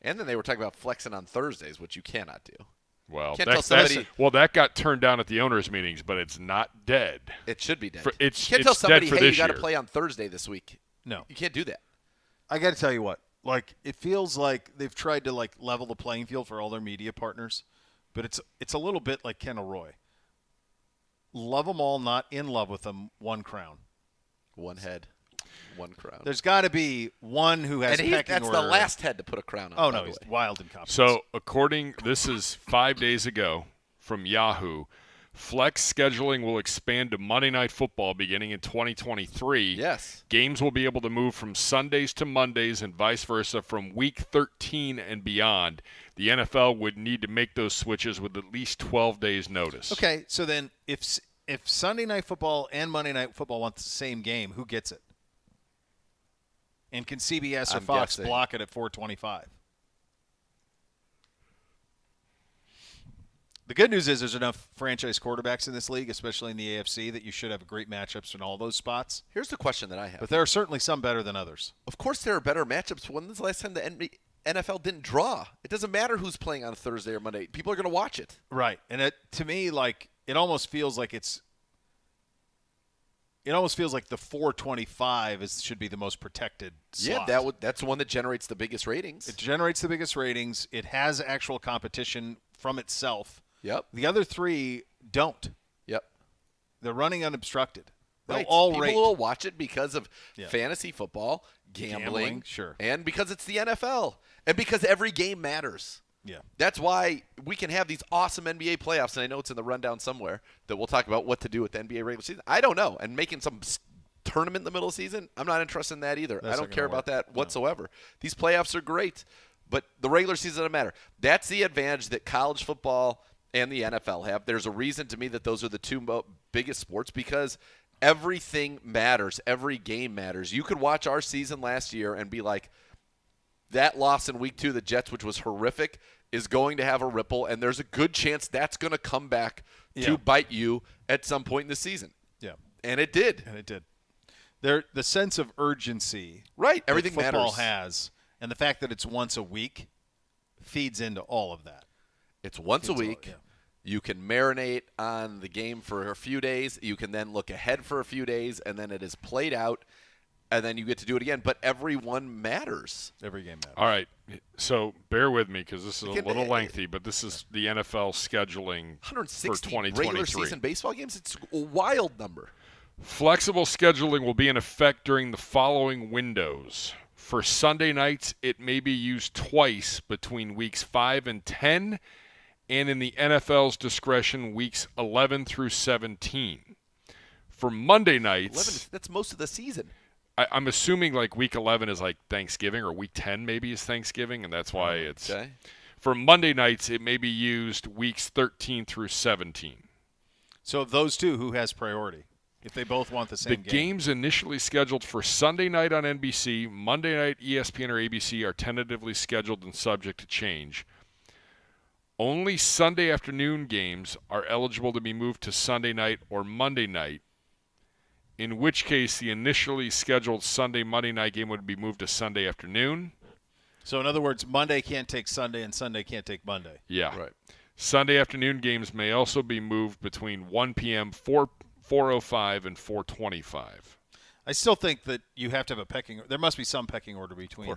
And then they were talking about flexing on Thursdays, which you cannot do. Well, that got turned down at the owners' meetings, but it's not dead. It should be dead. You can't tell somebody, hey, you got to play on Thursday this week. No. You can't do that. I got to tell you what. It feels like they've tried to, level the playing field for all their media partners. but it's a little bit like Kendall Roy. Love them all, not in love with them. One crown. One head. One crown. There's got to be one who has pecking that's order. the last head to put a crown on. Oh, no, he's wild in confidence. So, this is 5 days ago from Yahoo. Flex scheduling will expand to Monday Night Football beginning in 2023. Yes. Games will be able to move from Sundays to Mondays and vice versa from Week 13 and beyond. The NFL would need to make those switches with at least 12 days' notice. Okay, so then if Sunday Night Football and Monday Night Football want the same game, who gets it? And can CBS or Fox block it at 4:25? The good news is there's enough franchise quarterbacks in this league, especially in the AFC, that you should have great matchups in all those spots. Here's the question that I have. But there are certainly some better than others. Of course there are better matchups. When was the last time the NFL didn't draw? It doesn't matter who's playing on Thursday or Monday. People are going to watch it. Right. And to me, it almost feels like the 425 should be the most protected slot. Yeah, that's the one that generates the biggest ratings. It generates the biggest ratings. It has actual competition from itself. Yep. The other three don't. Yep. They're running unobstructed. They'll Right. all People rate. will watch it because of fantasy football, gambling, sure, and because it's the NFL, and because every game matters. Yeah. That's why we can have these awesome NBA playoffs, and I know it's in the rundown somewhere that we'll talk about what to do with the NBA regular season. I don't know. And making some tournament in the middle of the season, I'm not interested in that either. I don't care about that whatsoever. These playoffs are great, but the regular season doesn't matter. That's the advantage that college football and the NFL have. There's a reason to me that those are the two biggest sports because everything matters. Every game matters. You could watch our season last year and be like, that loss in week 2, the Jets, which was horrific, is going to have a ripple, and there's a good chance that's going to come back to bite you at some point in the season. Yeah. And it did. The sense of urgency right. Everything that football matters. has, and the fact that it's once a week feeds into all of that. It's once a week. You can marinate on the game for a few days. You can then look ahead for a few days, and then it is played out, and then you get to do it again. But every one matters. Every game matters. All right. So bear with me because this is a little lengthy, but this is the NFL scheduling for 2023. Regular season baseball games. It's a wild number. Flexible scheduling will be in effect during the following windows. For Sunday nights, it may be used twice between weeks 5 and 10, and in the NFL's discretion, weeks 11 through 17. For Monday nights... 11, that's most of the season. I'm assuming like week 11 is like Thanksgiving, or week 10 maybe is Thanksgiving, and that's why it's... Okay. For Monday nights, it may be used weeks 13 through 17. So of those two, who has priority? If they both want the same game. The games initially scheduled for Sunday night on NBC, Monday night ESPN or ABC are tentatively scheduled and subject to change. Only Sunday afternoon games are eligible to be moved to Sunday night or Monday night, in which case the initially scheduled Monday night game would be moved to Sunday afternoon. So in other words, Monday can't take Sunday and Sunday can't take Monday. Yeah. Right. Sunday afternoon games may also be moved between 1 p.m., 4:05 and 4:25. I still think that you have to have a pecking. There must be some pecking order between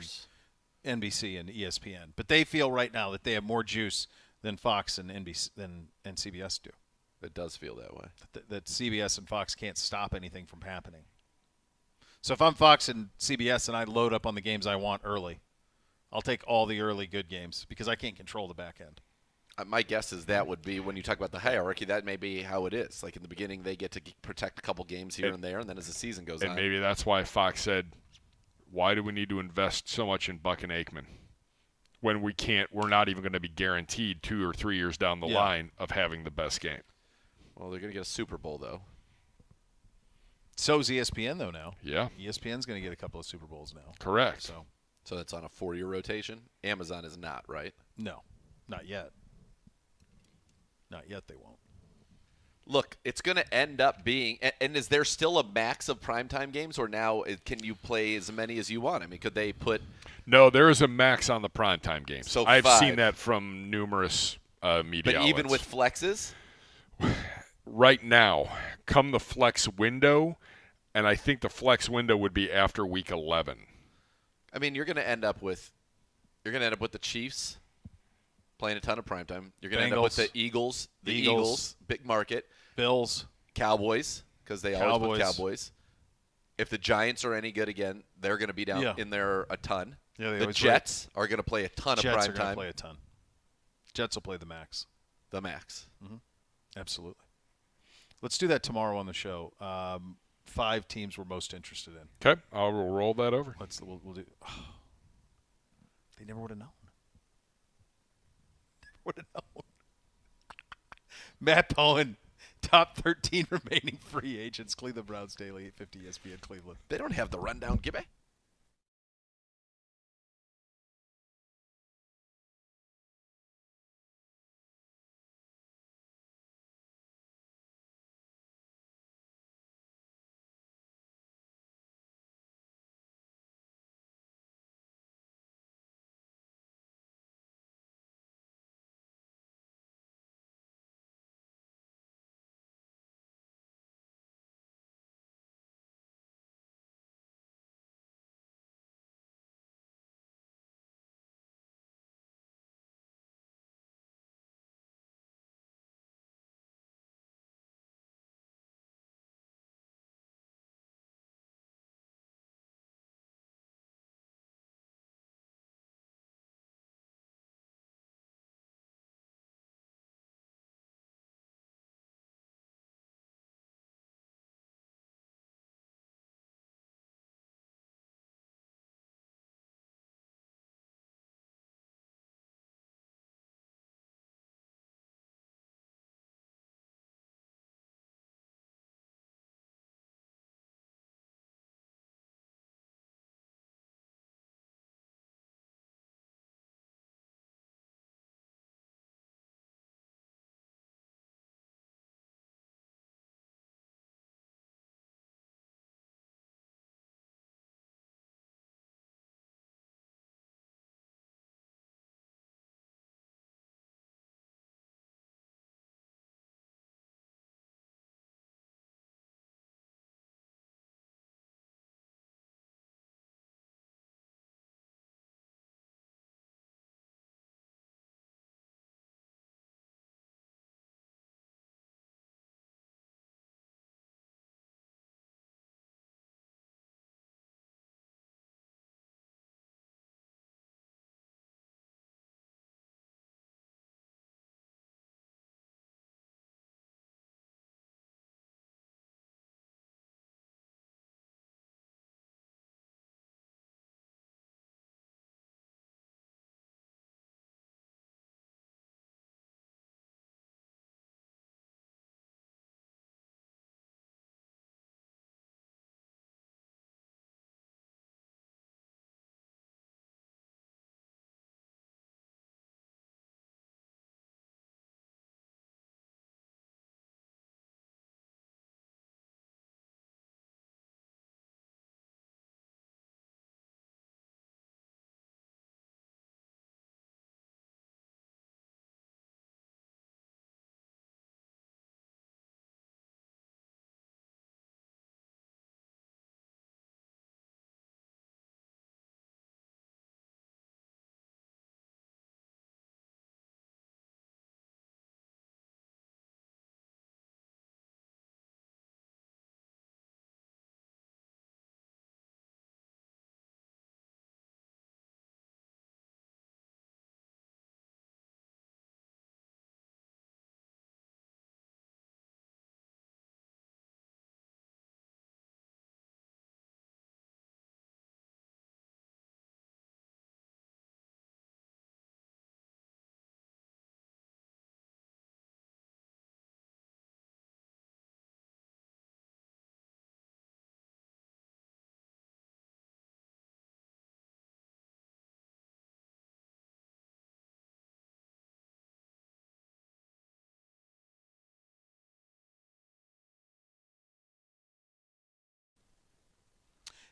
NBC and ESPN, but they feel right now that they have more juice than Fox and NBC and CBS do. It does feel that way. That CBS and Fox can't stop anything from happening. So if I'm Fox and CBS and I load up on the games I want early, I'll take all the early good games because I can't control the back end. My guess is that would be, when you talk about the hierarchy, that may be how it is. Like in the beginning, they get to protect a couple games here and there, and then as the season goes on. And maybe that's why Fox said, why do we need to invest so much in Buck and Aikman when we're not even going to be guaranteed 2 or 3 years down the line of having the best game? Well, they're going to get a Super Bowl, though. So is ESPN, though, now. Yeah. ESPN's going to get a couple of Super Bowls now. Correct. So that's on a 4-year rotation? Amazon is not, right? No, not yet. Not yet, they won't. Look, it's going to end up being – and is there still a max of primetime games, or now can you play as many as you want? I mean, could they put – No, there is a max on the primetime games. So I've 5. seen that from numerous media But outlets. even with flexes? Right now, come the flex window, and I think the flex window would be after week 11. I mean, you're going to end up with the Chiefs playing a ton of primetime. You're going to end up with the Eagles, big market. Bills. Cowboys, because they always put Cowboys. If the Giants are any good again, they're going to be down in there a ton. Yeah, the Jets are going to play a ton of primetime. Jets are going to play a ton. Jets will play the max. The max. Mm-hmm. Absolutely. Let's do that tomorrow on the show. 5 teams we're most interested in. Okay, I'll roll that over. We'll do. Oh, they never would have known. Never would have known. Matt Bowen, top 13 remaining free agents. Cleveland Browns Daily, 850 ESPN Cleveland. They don't have the rundown, Gibby.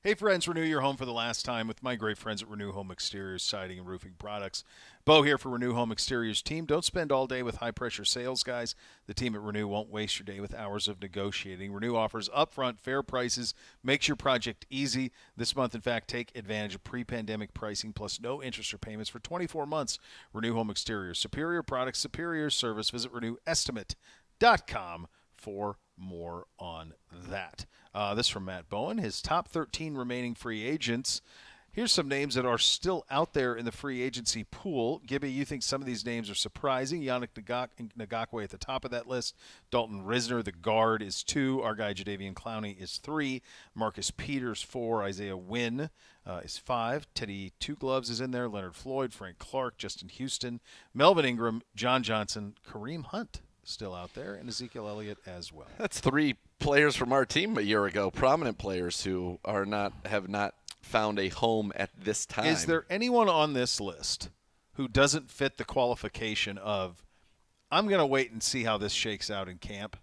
Hey, friends, renew your home for the last time with my great friends at Renew Home Exteriors Siding and Roofing Products. Bo here for Renew Home Exteriors team. Don't spend all day with high-pressure sales guys. The team at Renew won't waste your day with hours of negotiating. Renew offers upfront fair prices, makes your project easy. This month, in fact, take advantage of pre-pandemic pricing plus no interest or payments for 24 months. Renew Home Exteriors. Superior products, superior service. Visit RenewEstimate.com for more on that. This from Matt Bowen. His top 13 remaining free agents. Here's some names that are still out there in the free agency pool. Gibby, you think some of these names are surprising. Yannick Ngakoue at the top of that list. Dalton Risner, the guard, is 2. Our guy Jadeveon Clowney is 3. Marcus Peters, 4. Isaiah Wynn is 5. Teddy Two Gloves is in there. Leonard Floyd, Frank Clark, Justin Houston, Melvin Ingram, John Johnson, Kareem Hunt still out there, and Ezekiel Elliott as well. That's 3 players from our team a year ago, prominent players who have not found a home at this time. Is there anyone on this list who doesn't fit the qualification of, I'm going to wait and see how this shakes out in camp?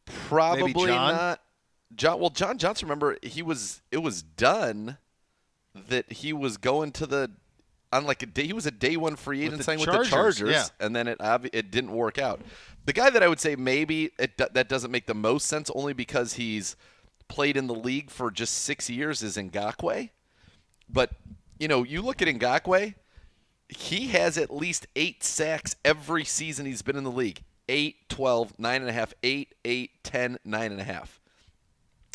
Probably not. John Johnson, remember, it was done that he was going to the – on like a day, he was a day one free agent signing with the Chargers, yeah. And then it didn't work out. The guy that I would say maybe that doesn't make the most sense only because he's played in the league for just 6 years is Ngakoue. But, you look at Ngakoue, he has at least 8 sacks every season he's been in the league. 8, 12, 9.5, 8, 8, 10, 9.5.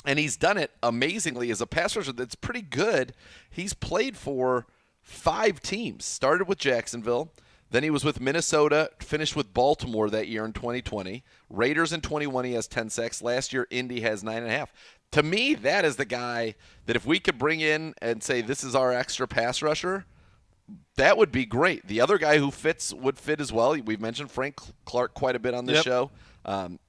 And he's done it amazingly as a pass rusher that's pretty good. He's played for 5 teams. Started with Jacksonville. Then he was with Minnesota, finished with Baltimore that year in 2020. Raiders in 21, he has 10 sacks. Last year, Indy has 9.5. To me, that is the guy that if we could bring in and say this is our extra pass rusher, that would be great. The other guy who would fit as well. We've mentioned Frank Clark quite a bit on this show.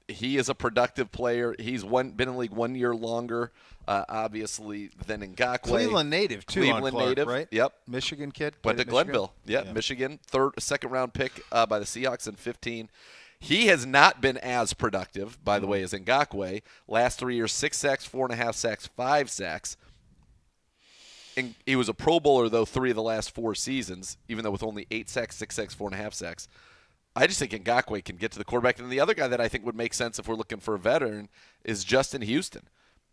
He is a productive player. He's been in the league 1 year longer, obviously, than Ngakoue. Cleveland native, too, Cleveland on Clark, native, right? Yep. Michigan kid. Went to Glenville. Yeah, Michigan. Second-round pick by the Seahawks in 2015. He has not been as productive, by the way, as Ngakoue. Last 3 years, 6 sacks, 4.5 sacks, 5 sacks. And he was a Pro Bowler, though, 3 of the last 4 seasons, even though with only 8 sacks, 6 sacks, 4.5 sacks. I just think Ngakoue can get to the quarterback. And the other guy that I think would make sense if we're looking for a veteran is Justin Houston.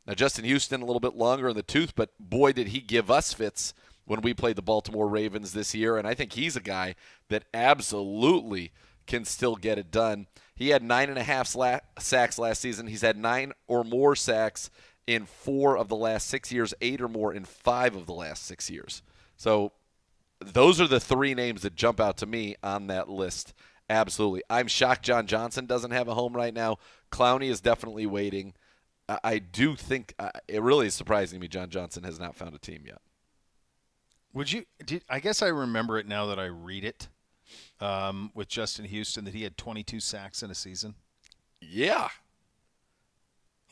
Now, Justin Houston, a little bit longer in the tooth, but boy, did he give us fits when we played the Baltimore Ravens this year. And I think he's a guy that absolutely can still get it done. He had 9.5 sacks last season. He's had 9 or more sacks in 4 of the last 6 years, 8 or more in 5 of the last 6 years. So those are the 3 names that jump out to me on that list. Absolutely. I'm shocked John Johnson doesn't have a home right now. Clowney is definitely waiting. I do think it really is surprising me John Johnson has not found a team yet. I guess I remember it now that I read it with Justin Houston that he had 22 sacks in a season. Yeah.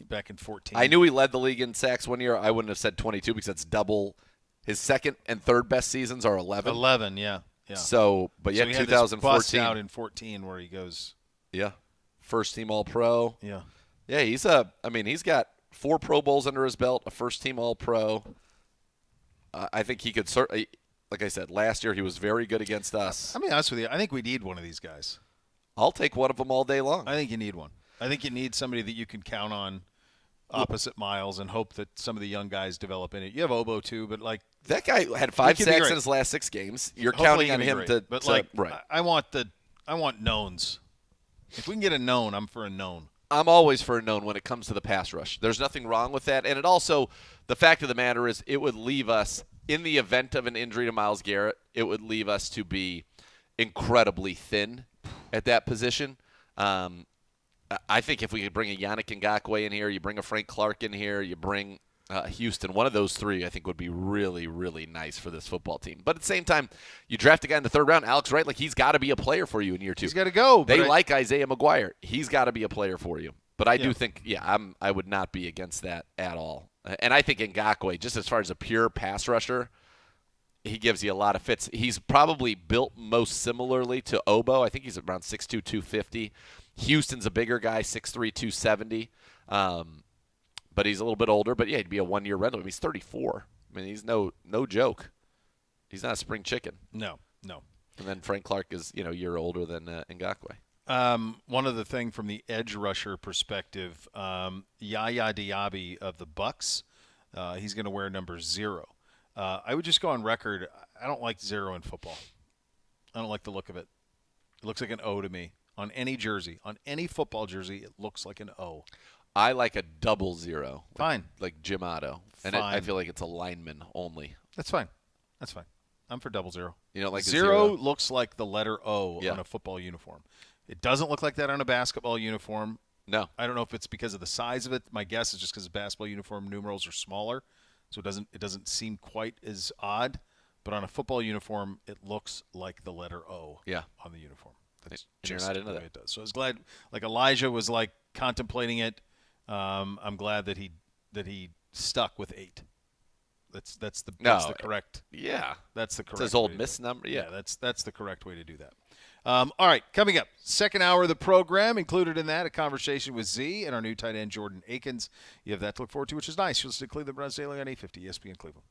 Back in 14. I knew he led the league in sacks 1 year. I wouldn't have said 22 because that's double. His second and third best seasons are 11. 11, yeah. So, but yeah, so 2014. Bust out in 14 where he goes. Yeah. First team All-Pro. Yeah. Yeah, he's got 4 Pro Bowls under his belt, a first team All-Pro. I think he could certainly, like I said, last year he was very good against us. I'll be honest with you. I think we need one of these guys. I'll take one of them all day long. I think you need one. I think you need somebody that you can count on opposite Miles and hope that some of the young guys develop in it. You have Obo too, but like that guy had 5 sacks in his last 6 games. You're counting on him to. But right. I want knowns. If we can get a known, I'm for a known. I'm always for a known when it comes to the pass rush. There's nothing wrong with that. And it also, the fact of the matter is, it would leave us, in the event of an injury to Myles Garrett, it would leave us to be incredibly thin at that position. I think if we could bring a Yannick Ngakoue in here, you bring a Frank Clark in here, you bring Houston, one of those 3 I think would be really, really nice for this football team. But at the same time, you draft a guy in the 3rd round, Alex Wright, like he's got to be a player for you in year 2. He's got to go. They like Isaiah McGuire. He's got to be a player for you. But I do think, I would not be against that at all. And I think Ngakoue, just as far as a pure pass rusher, he gives you a lot of fits. He's probably built most similarly to Obo. I think he's around 6'2", 250. Houston's a bigger guy, 6'3", 270. but he's a little bit older. But yeah, he'd be a 1-year rental. He's 34. I mean, he's no joke. He's not a spring chicken. No. And then Frank Clark is a year older than Ngakoue. One other thing from the edge rusher perspective, Yaya Diaby of the Bucks, he's going to wear number 0. I would just go on record. I don't like 0 in football. I don't like the look of it. It looks like an O to me. On any jersey, on any football jersey, it looks like an O. I like a 00. Fine. Like Jim Otto. And I feel like it's a lineman only. That's fine. I'm for 00. You don't like 0 looks like the letter O Yeah. on a football uniform. It doesn't look like that on a basketball uniform. No. I don't know if it's because of the size of it. My guess is just because the basketball uniform numerals are smaller, so it doesn't seem quite as odd. But on a football uniform, it looks like the letter O on the uniform. That's you're just not into the way that. it does. So I was glad, like Elijah was like contemplating it. I'm glad that he stuck with 8. That's the correct. Yeah. That's the correct. It's his old miss number. Yeah, that's the correct way to do that. All right, coming up, second hour of the program, included in that a conversation with Z and our new tight end Jordan Akins. You have that to look forward to, which is nice. You'll see Cleveland Browns Daily on 850 ESPN Cleveland.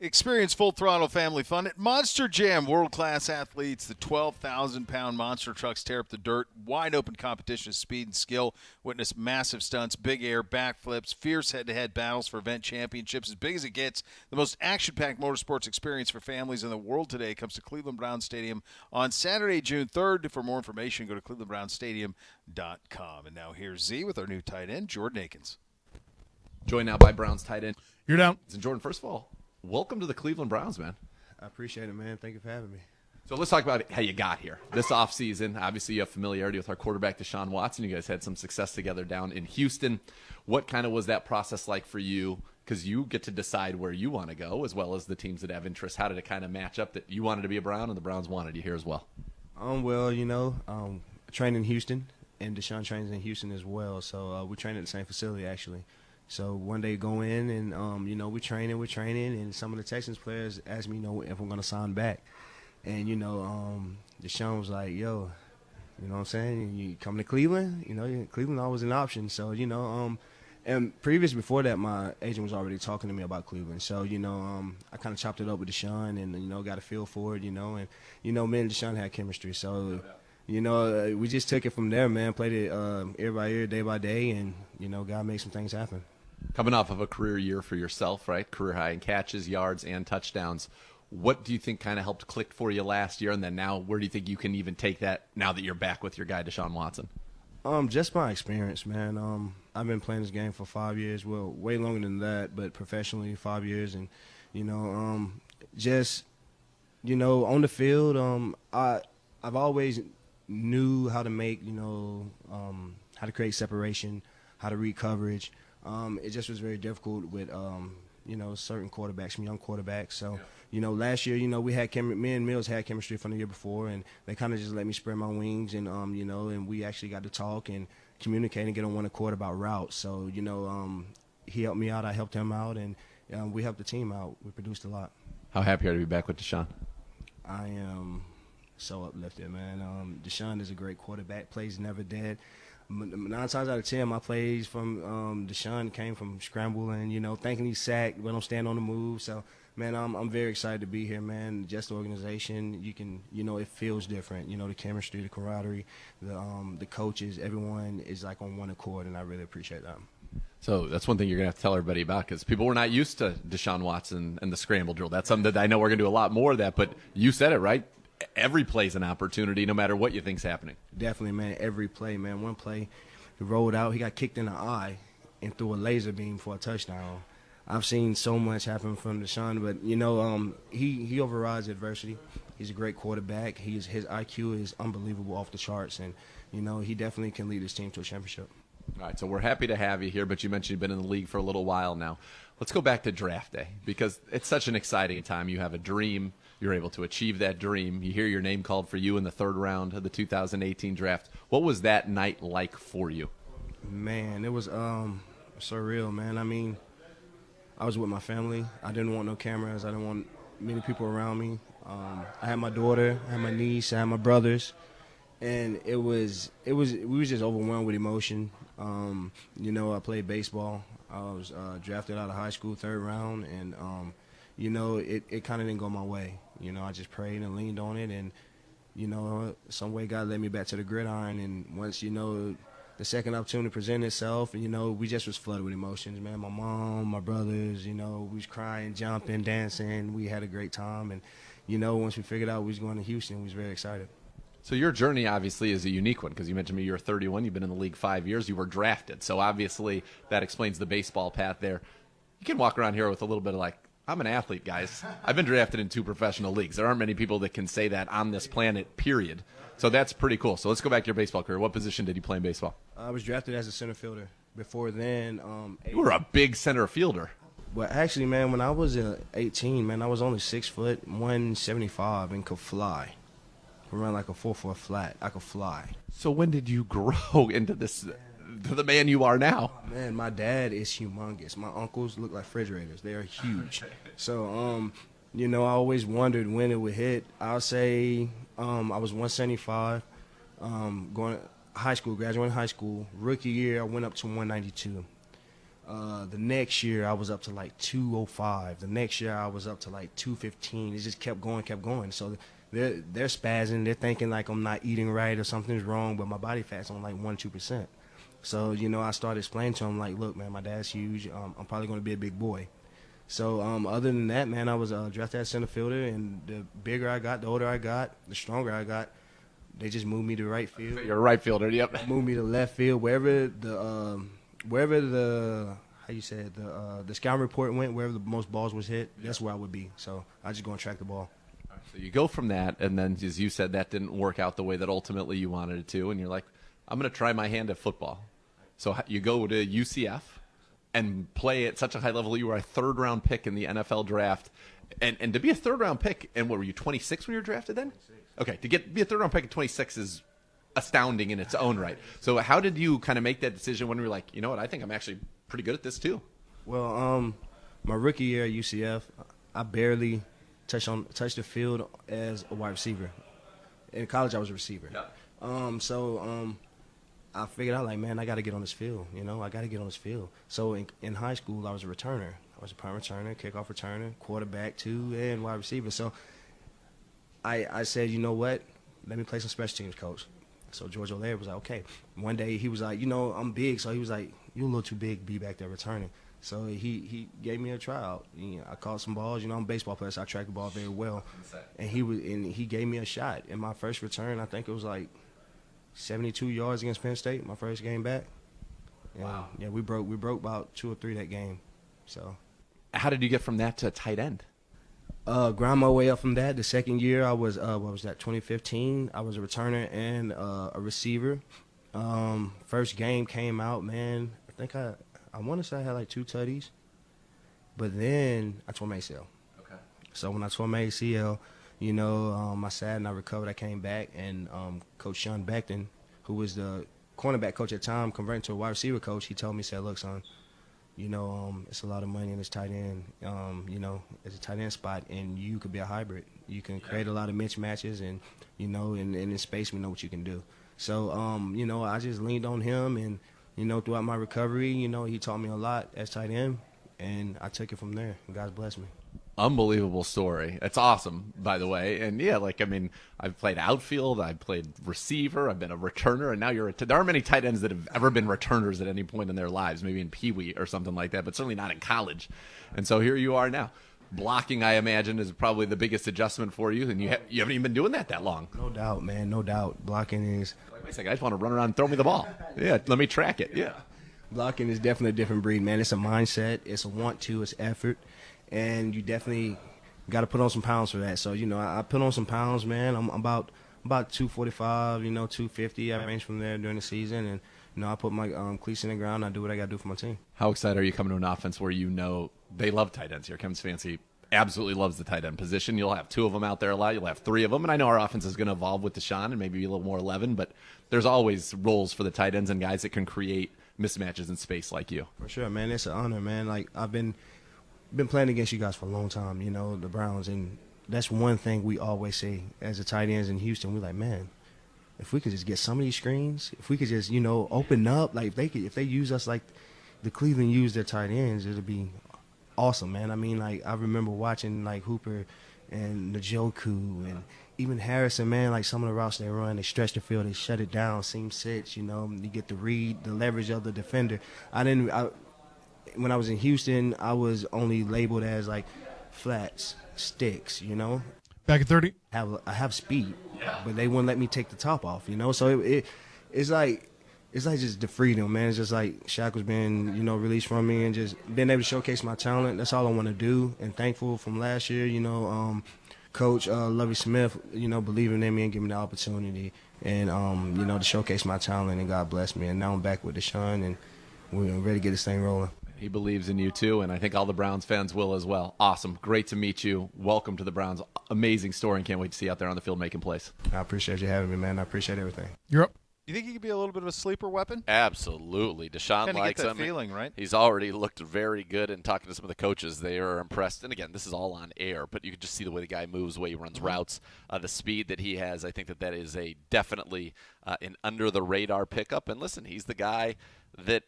Experience full throttle family fun at Monster Jam. World-class athletes, the 12,000-pound monster trucks tear up the dirt. Wide open competition of speed and skill. Witness massive stunts, big air, backflips, fierce head-to-head battles for event championships. As big as it gets, the most action-packed motorsports experience for families in the world today comes to Cleveland Browns Stadium on Saturday, June 3rd. For more information, go to clevelandbrownsstadium.com. And now here's Z with our new tight end, Jordan Akins. Joined now by Browns tight end. You're down. And Jordan, first of all, welcome to the Cleveland Browns, man. I appreciate it, man. Thank you for having me. So let's talk about how you got here. This offseason, obviously you have familiarity with our quarterback, Deshaun Watson. You guys had some success together down in Houston. What kind of was that process like for you? Because you get to decide where you want to go as well as the teams that have interest. How did it kind of match up that you wanted to be a Brown and the Browns wanted you here as well? Well, I trained in Houston, and Deshaun trains in Houston as well. So we train at the same facility, actually. So one day go in and, we're training, and some of the Texans players asked me, if I'm going to sign back. And, Deshaun was like, yo, you know what I'm saying? You come to Cleveland, Cleveland always an option. So, and before that, my agent was already talking to me about Cleveland. So, I kind of chopped it up with Deshaun and, got a feel for it, and, me and Deshaun had chemistry. So, we just took it from there, man, played it year by year, day by day, and, God made some things happen. Coming off of a career year for yourself, right? Career high in catches, yards, and touchdowns. What do you think kind of helped click for you last year? And then now, where do you think you can even take that now that you're back with your guy, Deshaun Watson? Just my experience, man. I've been playing this game for 5 years. Well, way longer than that, but professionally 5 years. And, on the field, I've always knew how to make, how to create separation, how to read coverage. It just was very difficult with, certain quarterbacks, some young quarterbacks. So, last year, we had me and Mills had chemistry from the year before, and they kind of just let me spread my wings, and, and we actually got to talk and communicate and get on one accord about routes. So, he helped me out, I helped him out, and we helped the team out. We produced a lot. How happy are you to be back with Deshaun? I am so uplifted, man. Deshaun is a great quarterback, plays never dead. 9 times out of 10, my plays from Deshaun came from scrambling, thinking he's sacked, but I'm staying on the move. So, man, I'm very excited to be here, man. Just the organization, you can, it feels different. The chemistry, the camaraderie, the coaches, everyone is like on one accord, and I really appreciate that. So that's one thing you're going to have to tell everybody about, because people were not used to Deshaun Watson and the scramble drill. That's something that I know we're going to do a lot more of that, but you said it, right? Every play's an opportunity, no matter what you think's happening. Definitely, man. Every play, man. One play, he rolled out, he got kicked in the eye and threw a laser beam for a touchdown. I've seen so much happen from Deshaun, but he overrides adversity. He's a great quarterback. His IQ is unbelievable, off the charts, and he definitely can lead his team to a championship. All right, so we're happy to have you here, but you mentioned you've been in the league for a little while now. Let's go back to draft day, because it's such an exciting time. You have a dream. You're able to achieve that dream. You hear your name called for you in the 3rd round of the 2018 draft. What was that night like for you? Man, it was surreal, man. I mean, I was with my family. I didn't want no cameras. I didn't want many people around me. I had my daughter, I had my niece, I had my brothers, and we was just overwhelmed with emotion. I played baseball. I was drafted out of high school 3rd round, and it kind of didn't go my way. I just prayed and leaned on it, and some way God led me back to the gridiron. And once the second opportunity presented itself, we just was flooded with emotions, man. My mom, my brothers, we was crying, jumping, dancing. We had a great time, and once we figured out we was going to Houston, we was very excited. So your journey obviously is a unique one, because you mentioned me, you're 31, you've been in the league 5 years, you were drafted. So obviously that explains the baseball path there. You can walk around here with a little bit of like, I'm an athlete, guys. I've been drafted in 2 professional leagues. There aren't many people that can say that on this planet, period. So that's pretty cool. So let's go back to your baseball career. What position did you play in baseball? I was drafted as a center fielder. Before then, you were a big center fielder. Well, actually, man, when I was 18, man, I was only 6 foot, 175, and could fly. Could run like a 4-4 flat. I could fly. So when did you grow into this, to the man you are now? Man, my dad is humongous. My uncles look like refrigerators. They are huge. So, I always wondered when it would hit. I'll say I was 175, going high school, graduating high school. Rookie year, I went up to 192. The next year I was up to like 205. The next year I was up to like 215. It just kept going. So they're spazzing. They're thinking like I'm not eating right or something's wrong, but my body fat's on like 1-2%. So I started explaining to them like, look, man, my dad's huge. I'm probably going to be a big boy. So other than that, man, I was drafted as center fielder, and the bigger I got, the older I got, the stronger I got. They just moved me to right field. You're a right fielder, yep. Moved me to left field, wherever the how you say it, the scouting report went, wherever the most balls was hit, that's where I would be. So I just go and track the ball. So you go from that, and then as you said, that didn't work out the way that ultimately you wanted it to, and you're like, I'm going to try my hand at football. So you go to UCF and play at such a high level. You were a third-round pick in the NFL draft. And to be a third-round pick, and what were you, 26 when you were drafted then? 26. Okay, to be a third-round pick at 26 is astounding in its own right. So how did you kind of make that decision when you were like, you know what, I think I'm actually pretty good at this too? Well, my rookie year at UCF, I barely touched the field as a wide receiver. In college, I was a receiver. Yeah. I figured out, like, man, I got to get on this field. I got to get on this field. So in high school, I was a returner. I was a punt returner, kickoff returner, quarterback, too, and wide receiver. So I said, you know what? Let me play some special teams, coach. So George O'Leary was like, okay. One day he was like, I'm big. So he was like, you're a little too big to be back there returning. So he gave me a tryout. I caught some balls. I'm a baseball player, so I track the ball very well. And he gave me a shot. In my first return, I think it was like 72 yards against Penn State, my first game back. And wow. Yeah, we broke about 2 or 3 that game. So how did you get from that to tight end? Grind my way up from that. The second year I was, 2015? I was a returner and a receiver. First game came out, man. I think I want to say I had like 2 tutties. But then I tore my ACL. Okay. So when I tore my ACL, I sat and I recovered. I came back, and Coach Sean Beckton, who was the cornerback coach at the time, converting to a wide receiver coach, he told me, said, look, son, it's a lot of money in this tight end. It's a tight end spot, and you could be a hybrid. You can create a lot of mismatches, and, and in space, we know what you can do. So, I just leaned on him, and, throughout my recovery, he taught me a lot as tight end, and I took it from there, and God's blessed me. Unbelievable story. It's awesome, by the way. And yeah, I've played outfield, I've played receiver, I've been a returner, and now there aren't many tight ends that have ever been returners at any point in their lives, maybe in Pee Wee or something like that, but certainly not in college. And so here you are now. Blocking, I imagine, is probably the biggest adjustment for you, and you haven't even been doing that long. No doubt, man. No doubt. Blocking is... Wait a second, I just want to run around and throw me the ball. Yeah, let me track it. Yeah. Blocking is definitely a different breed, man. It's a mindset. It's a want to. It's effort. And you definitely got to put on some pounds for that. So, I put on some pounds, man. I'm about 245, 250. I range from there during the season. And, I put my cleats in the ground. I do what I got to do for my team. How excited are you coming to an offense where they love tight ends here? Kevin's Fancy absolutely loves the tight end position. You'll have 2 of them out there a lot. You'll have 3 of them. And I know our offense is going to evolve with Deshaun and maybe a little more 11. But there's always roles for the tight ends and guys that can create mismatches in space like you. For sure, man. It's an honor, man. Like, I've been playing against you guys for a long time, the Browns, and that's one thing we always say as the tight ends in Houston. We're like, man, if we could just get some of these screens, if we could just, open up, like if they use us like the Cleveland used their tight ends, it'll be awesome, man. I remember watching like Hooper and Njoku and even Harrison, man, like some of the routes they run, they stretch the field, they shut it down, seam six, you get to read the leverage of the defender. When I was in Houston, I was only labeled as like flats, sticks, Back at 30? I have speed, but they wouldn't let me take the top off, So it's like just the freedom, man. It's just like shackles being, released from me and just being able to showcase my talent. That's all I want to do. And thankful from last year, Coach Lovie Smith, believing in me and giving me the opportunity and, to showcase my talent, and God bless me. And now I'm back with Deshaun, and we're ready to get this thing rolling. He believes in you, too, and I think all the Browns fans will as well. Awesome. Great to meet you. Welcome to the Browns. Amazing story, and can't wait to see you out there on the field making plays. I appreciate you having me, man. I appreciate everything. You're up. You think he could be a little bit of a sleeper weapon? Absolutely. Deshaun likes get that him. Feeling, right? He's already looked very good, and talking to some of the coaches, they are impressed. And again, this is all on air, but you can just see the way the guy moves, the way he runs routes, the speed that he has. I think that is definitely an under the radar pickup. And listen, he's the guy that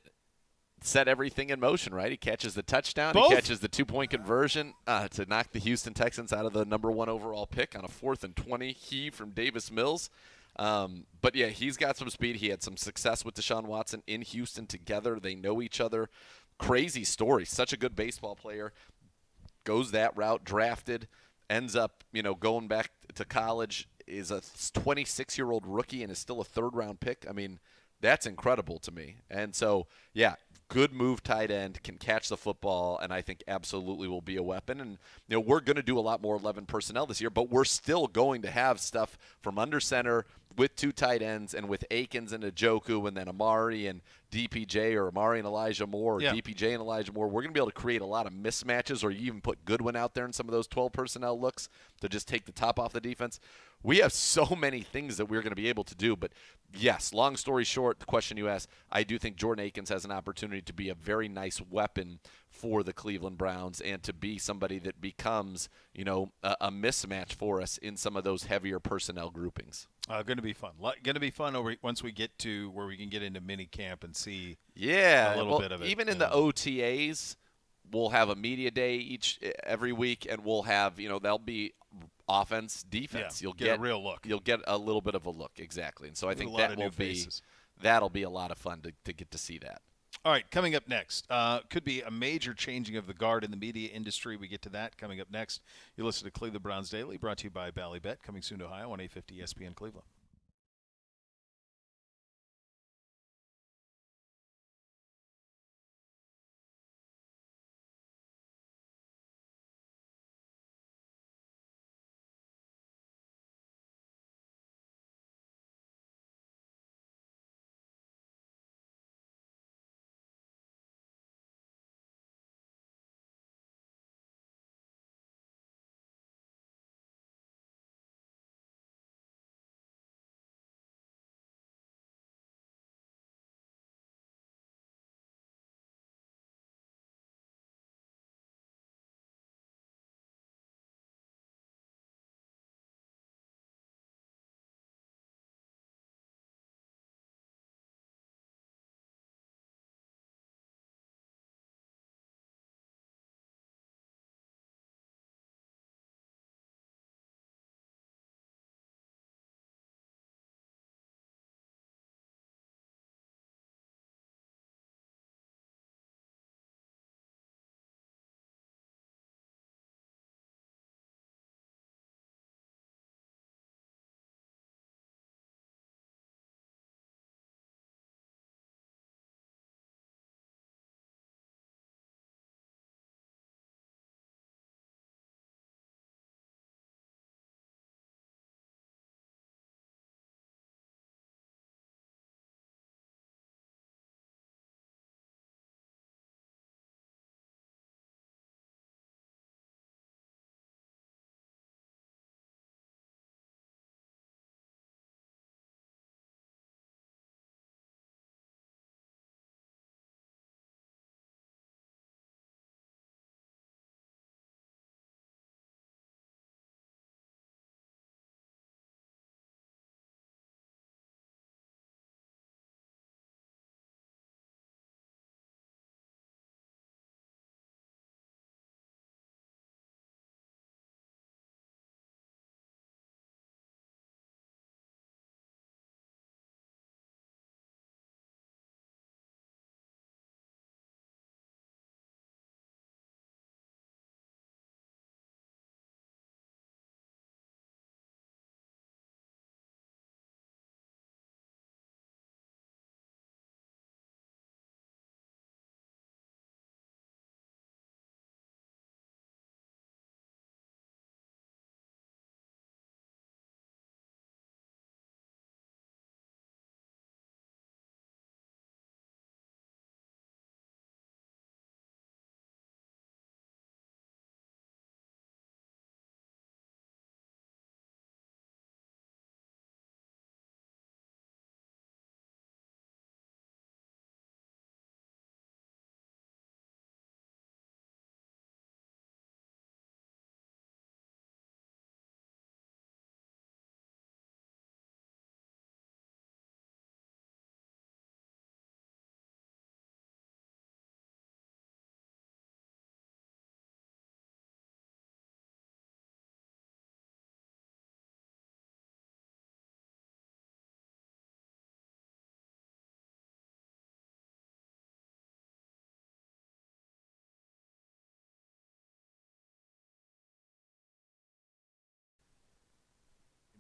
set everything in motion, right? He catches the touchdown. Both. He catches the 2-point conversion to knock the Houston Texans out of the number 1 overall pick on a 4th and 20. He from Davis Mills. But, yeah, he's got some speed. He had some success with Deshaun Watson in Houston together. They know each other. Crazy story. Such a good baseball player. Goes that route, drafted, ends up, going back to college, is a 26-year-old rookie and is still a 3rd-round pick. I mean, that's incredible to me. And so, yeah, good move tight end, can catch the football, and I think absolutely will be a weapon. And, we're going to do a lot more 11 personnel this year, but we're still going to have stuff from under center with 2 tight ends and with Akins and Njoku and then Amari and DPJ or Amari and Elijah Moore or DPJ and Elijah Moore. We're going to be able to create a lot of mismatches, or you even put Goodwin out there in some of those 12 personnel looks to just take the top off the defense. We have so many things that we're going to be able to do. But, yes, long story short, the question you asked, I do think Jordan Akins has an opportunity to be a very nice weapon for the Cleveland Browns and to be somebody that becomes, a mismatch for us in some of those heavier personnel groupings. Going to be fun. Going to be fun once we get to where we can get into mini camp and see a little bit of it. Even in the OTAs, we'll have a media day every week, and we'll have, there'll be offense, defense. You'll get a real look. You'll get a little bit of a look, exactly. And so I think that'll be a lot of fun to get to see that. All right, coming up next, could be a major changing of the guard in the media industry. We get to that coming up next. You listen to Cleveland Browns Daily, brought to you by Ballybet, coming soon to Ohio on 850 ESPN Cleveland.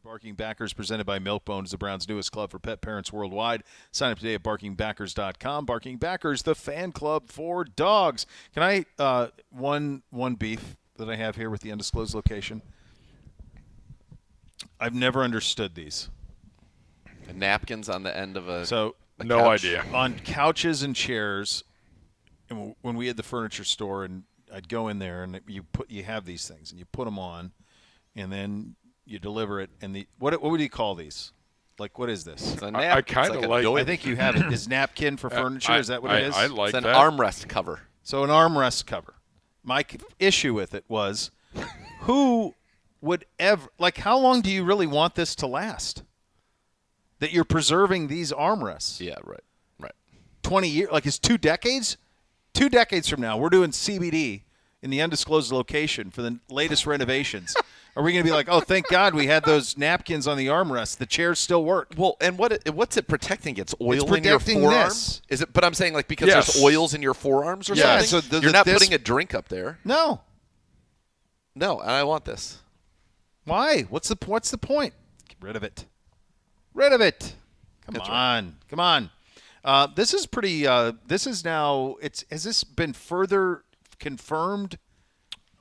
Barking Backers, presented by Milkbone, is the Browns' newest club for pet parents worldwide. Sign up today at barkingbackers.com. Barking Backers, the fan club for dogs. Can I one beef that I have here with the undisclosed location? I've never understood these. Napkins on the end of a no couch. idea. On couches and chairs, and when we had the furniture store, and I'd go in there, and you have these things, and you put them on, and then you deliver it. And what would you call these? Like, what is this? It's a I kind of like. I think you have it. Is napkin for furniture? Is that what it is? I like it's an that. armrest cover. So an armrest cover. My issue with it was, who would ever how long do you really want this to last? That you're preserving these armrests. Yeah, right. 20 years, it's 2 decades? 2 decades from now, we're doing CBD in the undisclosed location for the latest renovations. Are we going to be like, oh, thank God we had those napkins on the armrest. The chairs still work. Well, and what's it protecting against? Oil It's in your protecting forearm? this. Is it? But I'm saying because Yes. there's oils in your forearms or Yeah, something. so you're not this- putting a drink up there. No. No, and I want this. Why? What's the point? Get rid of it. Rid of it. Come That's on. This is pretty. This is now. Has this been further confirmed?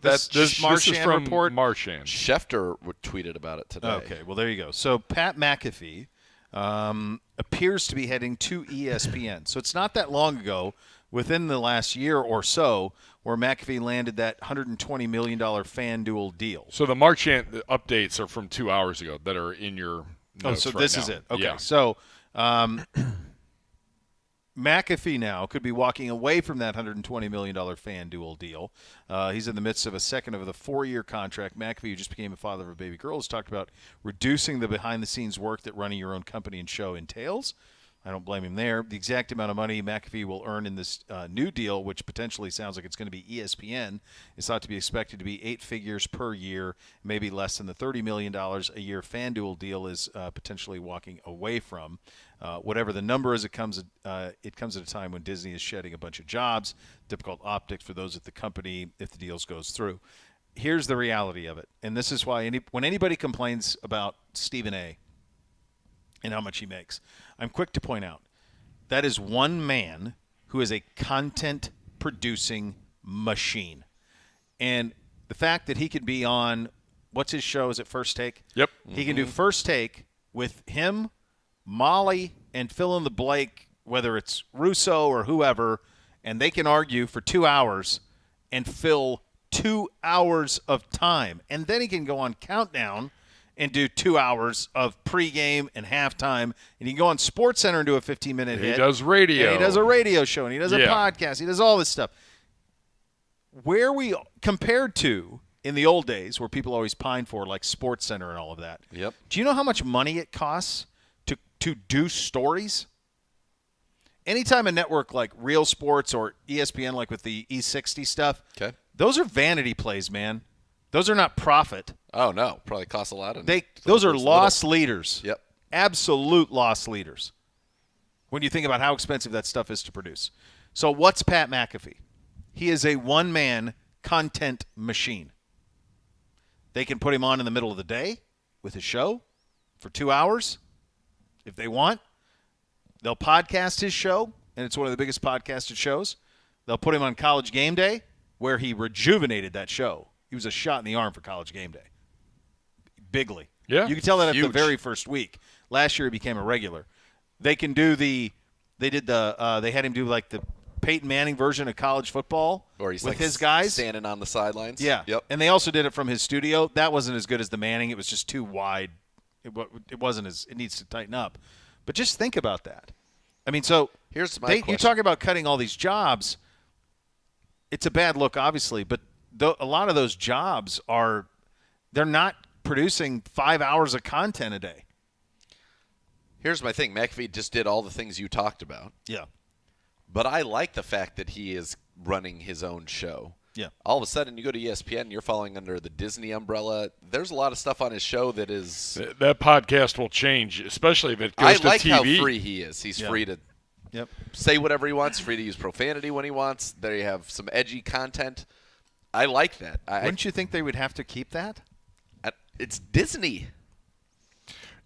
This is Marchand from report. Marchand. Schefter tweeted about it today. Okay, well there you go. So Pat McAfee appears to be heading to ESPN. So it's not that long ago, within the last year or so, where McAfee landed that $120 million FanDuel deal. So the Marchand updates are from 2 hours ago that are in your notes so right this now. is it. Okay, Yeah. so McAfee now could be walking away from that $120 million FanDuel deal. He's in the midst of a second of the 4-year contract. McAfee, who just became a father of a baby girl, has talked about reducing the behind-the-scenes work that running your own company and show entails. I don't blame him there. The exact amount of money McAfee will earn in this new deal, which potentially sounds like it's going to be ESPN, is thought to be expected to be 8 figures per year, maybe less than the $30 million a year FanDuel deal is potentially walking away from. Whatever the number is, it comes at a time when Disney is shedding a bunch of jobs, difficult optics for those at the company if the deals goes through. Here's the reality of it, and this is why when anybody complains about Stephen A. and how much he makes, I'm quick to point out that is one man who is a content-producing machine. And the fact that he could be on, what's his show? Is it First Take? Yep. He can do First Take with him, Molly, and fill in the blank, whether it's Russo or whoever, and they can argue for 2 hours and fill 2 hours of time. And then he can go on Countdown and do 2 hours of pregame and halftime. And he can go on SportsCenter and do a 15-minute hit. He does radio. And he does a radio show, and he does a Yeah. podcast. He does all this stuff. Where we compared to in the old days, where people always pine for, like SportsCenter and all of that. Yep. Do you know how much money it costs to do stories? Anytime a network like Real Sports or ESPN, like with the E60 stuff, Okay. those are vanity plays, man. Those are not profit. Oh no, probably costs a lot. Those are loss leaders. Yep. Absolute loss leaders. When you think about how expensive that stuff is to produce. So what's Pat McAfee? He is a one-man content machine. They can put him on in the middle of the day with his show for 2 hours if they want. They'll podcast his show, and it's one of the biggest podcasted shows. They'll put him on College Game Day, where he rejuvenated that show. He was a shot in the arm for College Game Day. Bigly. Yeah. You can tell that Huge. at the very first week. Last year he became a regular. They can do they had him do like the Peyton Manning version of college football Or he's with like his guys. standing on the sidelines. Yeah. Yep. And they also did it from his studio. That wasn't as good as the Manning. It was just too wide. It wasn't as – it needs to tighten up. But just think about that. I mean, so Here's my you question. talk about cutting all these jobs. It's a bad look, obviously, but a lot of those jobs they're not producing 5 hours of content a day. Here's my thing. McAfee just did all the things you talked about. Yeah. But I like the fact that he is running his own show. Yeah. All of a sudden, you go to ESPN, you're falling under the Disney umbrella. There's a lot of stuff on his show that is. That podcast will change, especially if it I goes to like TV. how free he is. He's free to Yep. say whatever he wants, free to use profanity when he wants. There you have some edgy content. I like that. Wouldn't you think they would have to keep that? It's Disney.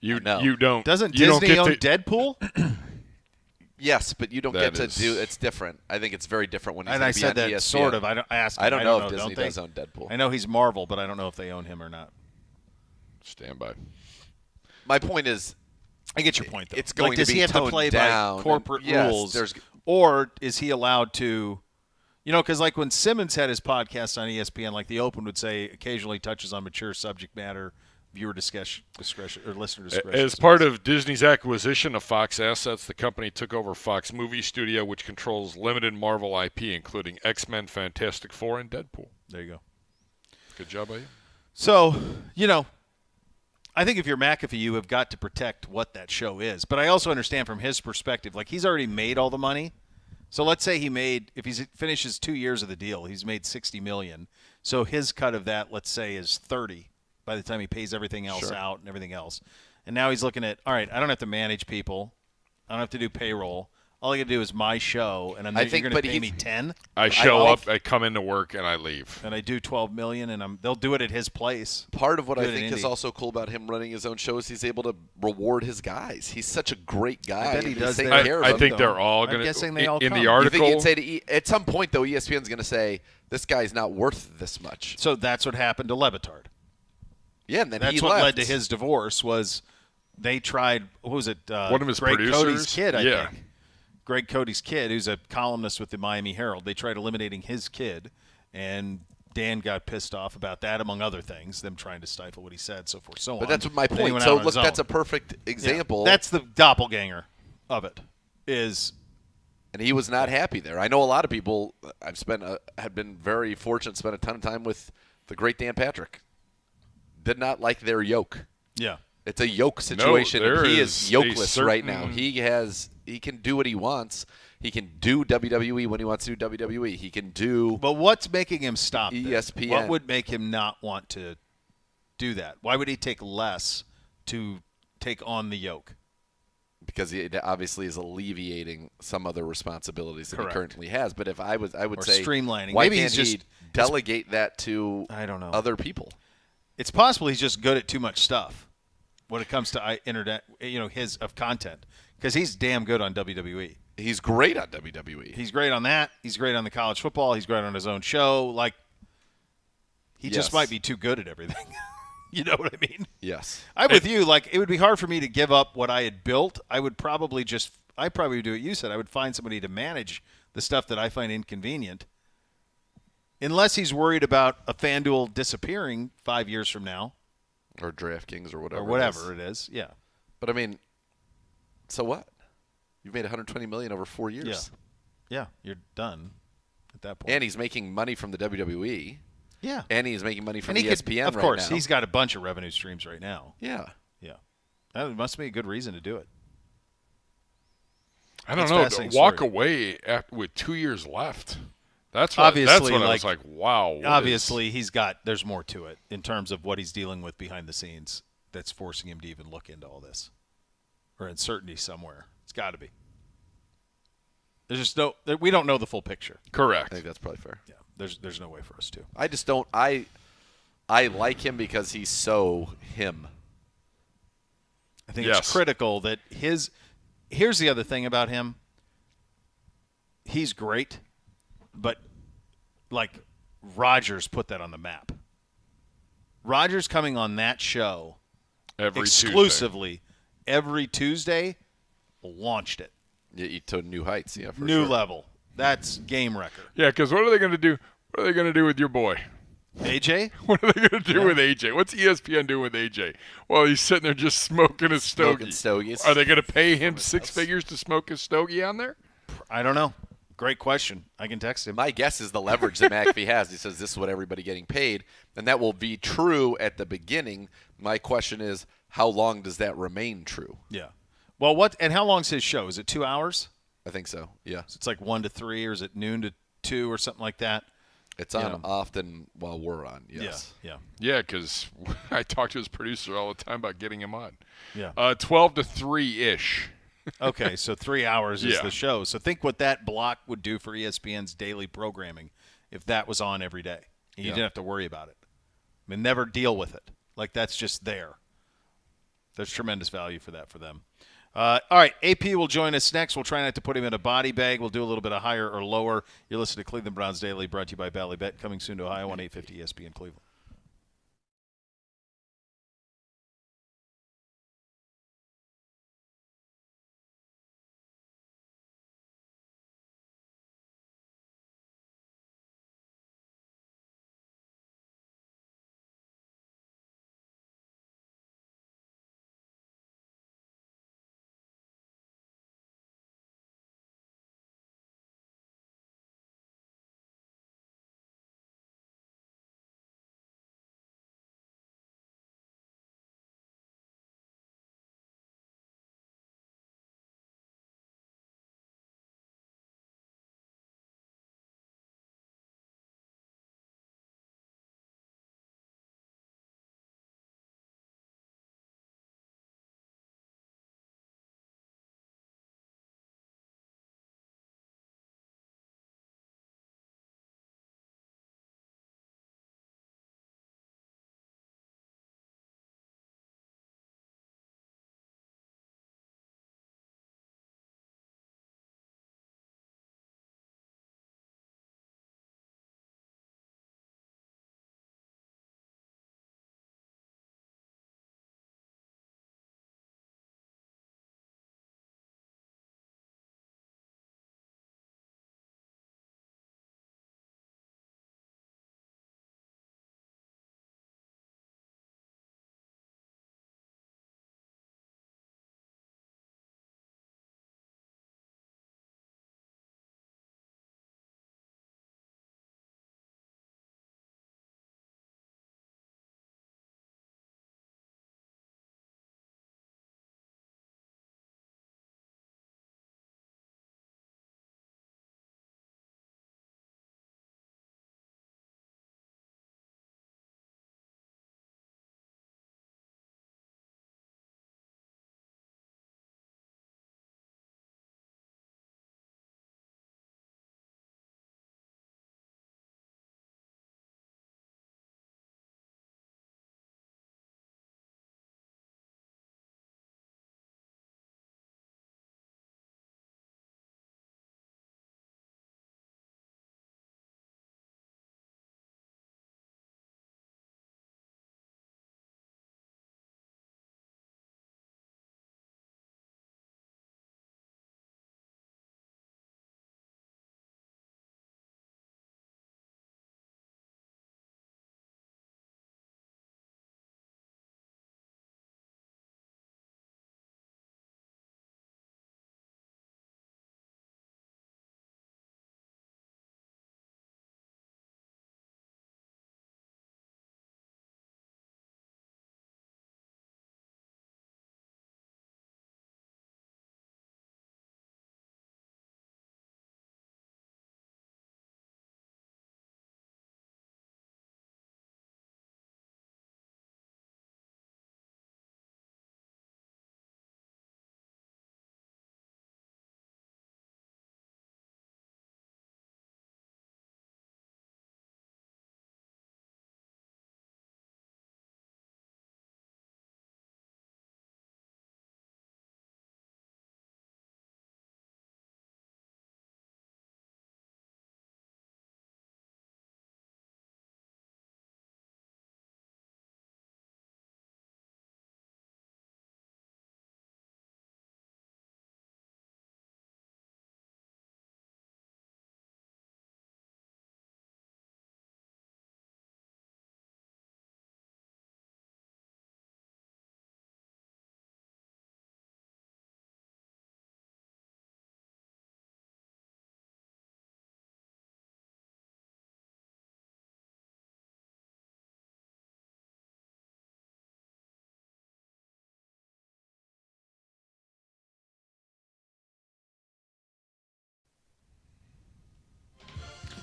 You No. you don't. Doesn't you Disney don't own get to, Deadpool? Yes, but you don't That get to is- do. It's different. I think it's very different when he's And gonna I be said on that ESPN. sort of. I don't know know, if Disney don't they? does own Deadpool. I know he's Marvel, but I don't know if they own him or not. Stand by. My point is, I get your point, though. It's going like, does to be he have to toned play down, by corporate and yes, rules, there's- or is he allowed to? You know, because like when Simmons had his podcast on ESPN, like the Open would say, occasionally touches on mature subject matter, viewer discretion or listener discretion. As part of Disney's acquisition of Fox assets, the company took over Fox Movie Studio, which controls limited Marvel IP, including X-Men, Fantastic Four, and Deadpool. There you go. Good job by you. So, you know, I think if you're McAfee, you have got to protect what that show is. But I also understand from his perspective, like he's already made all the money. So let's say if he finishes 2 years of the deal, he's made $60 million. So his cut of that, let's say, is 30 by the time he pays everything else out and everything else. And now he's looking at, all right, I don't have to manage people. I don't have to do payroll. All I got to do is my show, and you're going to pay me 10. I show up, I come into work, and I leave. And I do $12 million, and they'll do it at his place. part of what I Do it in think is Indy. also cool about him running his own show is he's able to reward his guys. He's such a great guy. I bet he He's does taking that. care of I them. think they're all I'm going to. guessing they all in come. the You You article. think you'd say at some point though, ESPN's going to say this guy's not worth this much. So that's what happened to Levitard. Yeah, and then That's he what left. led to his divorce. Was they tried? What was it? One of his Greg producers? Cody's kid, I Yeah. think. Greg Cody's kid, who's a columnist with the Miami Herald. They tried eliminating his kid, and Dan got pissed off about that, among other things. Them trying to stifle what he said, so forth, so on. But that's what my Then he point. went So out on look, his that's a own. perfect example. Yeah, that's the doppelganger of it. Is and he was not happy there. I know a lot of people. Have been very fortunate to spend a ton of time with the great Dan Patrick. Did not like their yoke. yeah. It's a yoke situation. there and he is is a yokeless right now. certain- He can do what he wants. He can do WWE when he wants to do WWE. He can do But what's making him stop? this? ESPN. What would make him not want to do that? Why would he take less to take on the yoke? because he obviously is alleviating some other responsibilities that Correct. he currently has. But if I would Or say streamlining. why Maybe can't he's he just delegate that to I don't know. other people? It's possible he's just good at too much stuff when it comes to internet, his of content, because he's damn good on WWE. He's great on WWE. He's great on that. He's great on the college football. He's great on his own show. Like, he just Yes. might be too good at everything. You know what I mean? Yes. I'm with you. Like, it would be hard for me to give up what I had built. I probably would do what you said. I would find somebody to manage the stuff that I find inconvenient. Unless he's worried about a FanDuel disappearing 5 years from now. Or DraftKings or whatever. Or whatever it is. Yeah. But I mean, so what? You've made $120 million over 4 years. Yeah. You're done at that point. And he's making money from the WWE. Yeah. And he's making money from And he ESPN of right course, now. he's got a bunch of revenue streams right now. Yeah. Yeah. That must be a good reason to do it. I don't That's a know. fascinating To walk story. away with 2 years left. That's what, Obviously, that's when I was like- like, wow. what Obviously, is- there's more to it in terms of what he's dealing with behind the scenes that's forcing him to even look into all this. Or uncertainty somewhere. It's got to be. There's just we don't know the full picture. I Correct. think that's probably fair. Yeah. There's no way for us to. I just don't. I like him because he's so him. I think Yes. it's critical that here's the other thing about him. He's great, but like Rodgers put that on the map. Rodgers coming on that show Every exclusively every Tuesday launched it. To new heights. Yeah, for New sure. level. That's game record. Tuesday. Yeah, because what are they going to do? What are they going to do with your boy? AJ? What are they going to do with AJ? What's ESPN doing with AJ? Well, he's sitting there just smoking his stogie. Smoking stogies. Are they going to pay him six figures to smoke his stogie on there? I don't know. Great question. I can text him. My guess is the leverage that McAfee has. He says this is what everybody getting paid, and that will be true at the beginning. My question is, how long does that remain true? Yeah. Well, and how long's his show? Is it 2 hours? I think so. Yeah, So it's like 1 to 3, or is it noon to 2 or something like that? it's on Yeah. often while we're on. Yes. Yeah. Yeah, because I talk to his producer all the time about getting him on. Yeah. 12 to 3-ish. Okay, so 3 hours is Yeah. the show. So think what that block would do for ESPN's daily programming if that was on every day. And you Yeah. didn't have to worry about it. I mean, never deal with it. Like, that's just there. There's tremendous value for that for them. All right, AP will join us next. We'll try not to put him in a body bag. We'll do a little bit of higher or lower. You're listening to Cleveland Browns Daily, brought to you by Ballybet, coming soon to Ohio on 850 ESPN Cleveland.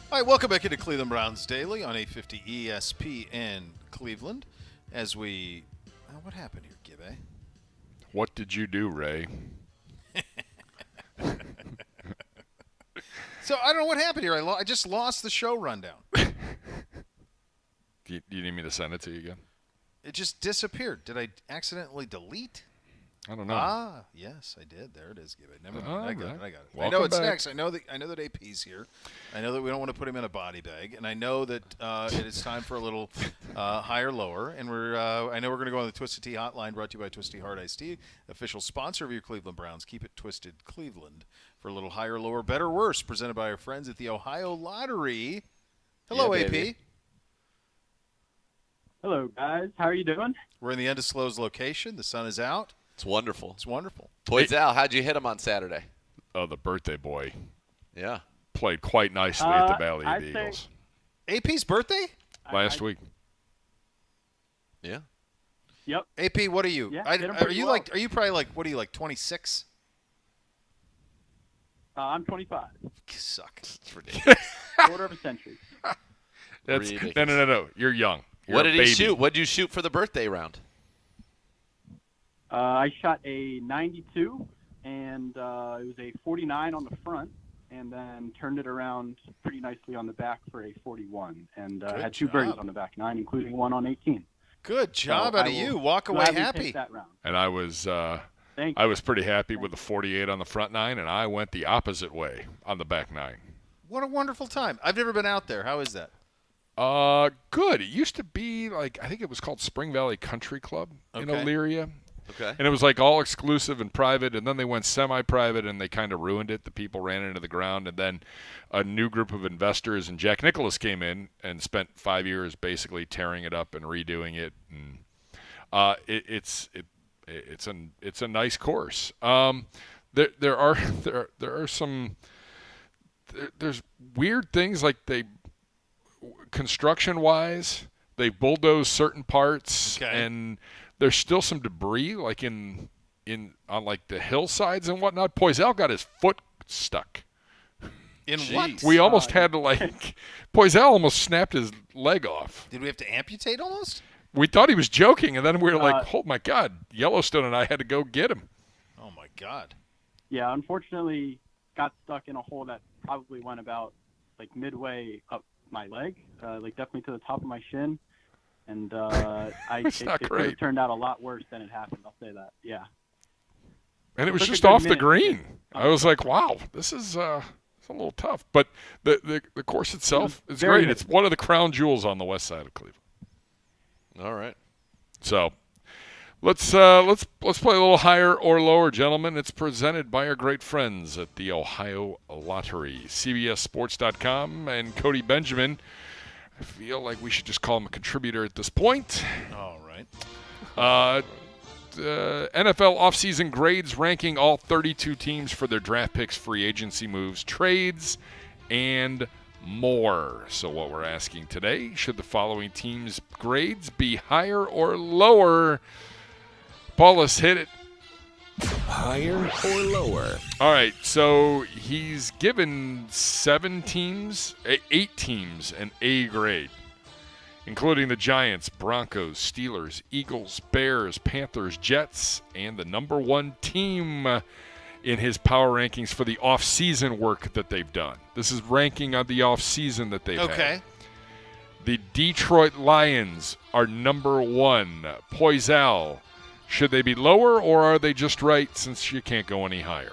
All right, welcome back into Cleveland Browns Daily on 850 ESPN Cleveland. As we, what happened here, Gibby? What did you do, Ray? So I don't know what happened here. I just lost the show rundown. Do you need me to send it to you again? It just disappeared. Did I accidentally delete? I don't know. Ah, yes, I did. There it is. Give it. Never mind. I got it. Welcome I know it's back. next. I know that AP's here. I know that we don't want to put him in a body bag, and I know that it is time for a little higher lower. And I know we're going to go on the Twisted Tea hotline, brought to you by Twisted Hard Iced Tea, official sponsor of your Cleveland Browns. Keep it twisted, Cleveland, for a little higher lower, better worse. Presented by our friends at the Ohio Lottery. Hello, Yeah, AP. baby. Hello, guys. How are you doing? We're in the undisclosed location. The sun is out. It's wonderful. It's wonderful. Toys Al, how'd you hit him on Saturday? Oh, the birthday boy Yeah. played quite nicely at the Valley of I'd the say- Eagles AP's birthday? last week. Yeah. Yep. AP, what are you? Yeah, I, did him are pretty you well. like? Are you probably like? What are you like? 26? I'm 25. Suck. It's ridiculous. Quarter of a century. That's Ridiculous. no. You're young. You're What a did he baby. shoot? What did you shoot for the birthday round? I shot a 92, and it was a 49 on the front, and then turned it around pretty nicely on the back for a 41, and Good had 2 job. birdies on the back 9, including one on 18. Good job So out I of will you. Walk away gladly happy. take that round. And I was Thank I you. was pretty happy with the 48 on the front 9, and I went the opposite way on the back 9. What a wonderful time. I've never been out there. How is that? Good. It used to be like, I think it was called Spring Valley Country Club in Okay. Elyria. Okay. And it was like all exclusive and private, and then they went semi-private, and they kind of ruined it. The people ran into the ground, and then a new group of investors and Jack Nicklaus came in and spent 5 years basically tearing it up and redoing it. And it's a nice course. There are some there's weird things like construction wise they bulldoze certain parts Okay. and there's still some debris like on like the hillsides and whatnot. Poisel got his foot stuck. In Jeez. what? We almost had to Poisel almost snapped his leg off. Did we have to amputate almost? We thought he was joking, and then we were like, oh my God, Yellowstone and I had to go get him. Oh my God. Yeah, unfortunately, got stuck in a hole that probably went about like midway up my leg, like definitely to the top of my shin. And It's not it could great. have turned out a lot worse than it happened. I'll say that. Yeah. And it was Took a just good off the minute. green. I was like, wow, this is it's a little tough. But the course itself is very great. It's one of the crown jewels on the west side of Cleveland. All right. So let's play a little higher or lower, gentlemen. It's presented by our great friends at the Ohio Lottery. CBSSports.com and Cody Benjamin. I feel like we should just call him a contributor at this point. All right. NFL offseason grades ranking all 32 teams for their draft picks, free agency moves, trades, and more. So what we're asking today, should the following teams' grades be higher or lower? Paulus, hit it. Higher or lower? All right, so he's given 8 teams an A grade, including the Giants, Broncos, Steelers, Eagles, Bears, Panthers, Jets, and the number 1 team in his power rankings for the off-season work that they've done. This is ranking on the off-season that they've had. Okay. The Detroit Lions are number 1. Poisel, should they be lower, or are they just right since you can't go any higher?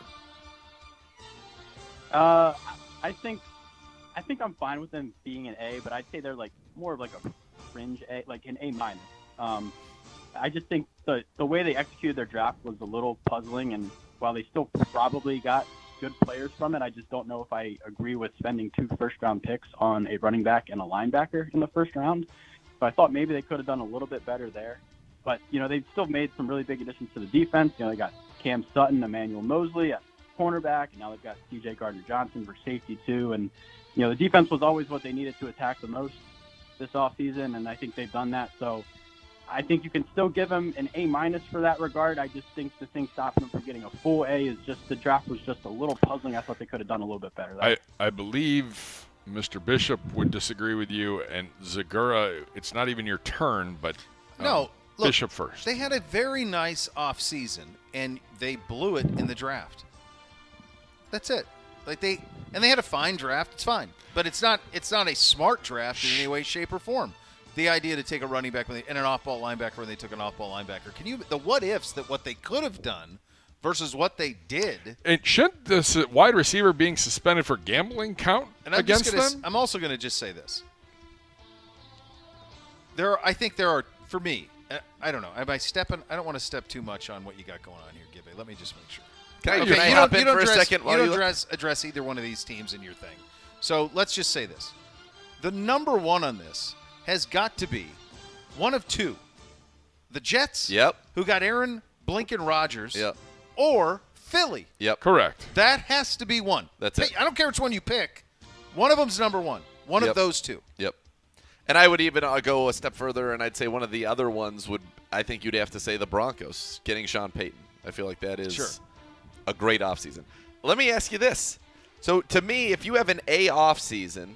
I think I'm fine with them being an A, but I'd say they're like more of like a fringe A, like an A minus. I just think the way they executed their draft was a little puzzling, and while they still probably got good players from it, I just don't know if I agree with spending 2 first-round picks on a running back and a linebacker in the first round. So I thought maybe they could have done a little bit better there. But, they've still made some really big additions to the defense. They got Cam Sutton, Emmanuel Mosley at cornerback, and now they've got C.J. Gardner-Johnson for safety too. And, the defense was always what they needed to attack the most this offseason, and I think they've done that. So I think you can still give them an A minus for that regard. I just think the thing stopping them from getting a full A is just the draft was just a little puzzling. I thought they could have done a little bit better there. I believe Mr. Bishop would disagree with you, and Zagura, it's not even your turn, but No, look, Bishop first. They had a very nice offseason, and they blew it in the draft. That's it. They had a fine draft. It's fine, but it's not a smart draft in any way, shape, or form. the idea to take a running back and an off-ball linebacker when they took an off-ball linebacker. The what-ifs that what they could have done versus what they did. And shouldn't this wide receiver being suspended for gambling count against them? I'm also going to just say this. I think there are, for me, I don't know. Am I stepping? I don't want to step too much on what you got going on here, Gibby. Let me just make sure. Can I hop in for a second? You don't address either one of these teams in your thing. So let's just say this. The number one on this has got to be one of two. The Jets, who got Aaron Blinken Rodgers, or Philly. Correct. That has to be one. That's it. I don't care which one you pick. One of them's number one. One of those two. Yep. And I would even go a step further, and I'd say one of the other ones I think you'd have to say the Broncos, getting Sean Payton. I feel like that is a great offseason. Let me ask you this. So, to me, if you have an A offseason,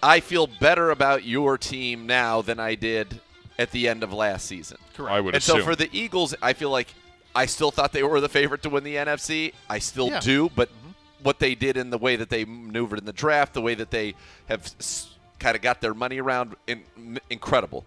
I feel better about your team now than I did at the end of last season. Correct. I would assume. So, for the Eagles, I feel like I still thought they were the favorite to win the NFC. I still do, but what they did in the way that they maneuvered in the draft, the way that they have kind of got their money around, incredible.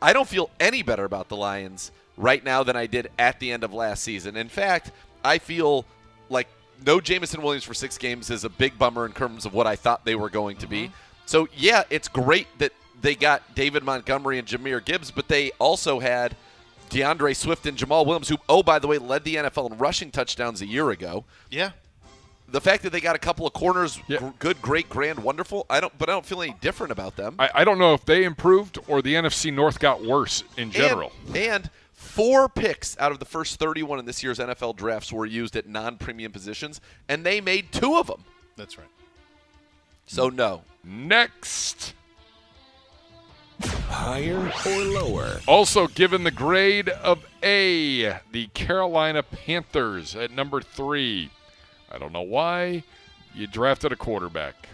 I don't feel any better about the Lions right now than I did at the end of last season. In fact, I feel like no Jameson Williams for 6 games is a big bummer in terms of what I thought they were going to be. So, yeah, it's great that they got David Montgomery and Jahmyr Gibbs, but they also had DeAndre Swift and Jamal Williams, who, by the way, led the NFL in rushing touchdowns a year ago. Yeah. The fact that they got a couple of corners, good, great, grand, wonderful, I don't feel any different about them. I don't know if they improved or the NFC North got worse in general. And 4 picks out of the first 31 in this year's NFL drafts were used at non-premium positions, and they made 2 of them. That's right. So, no. Next. Higher or lower? Also given the grade of A, the Carolina Panthers at number 3. I don't know why you drafted a quarterback.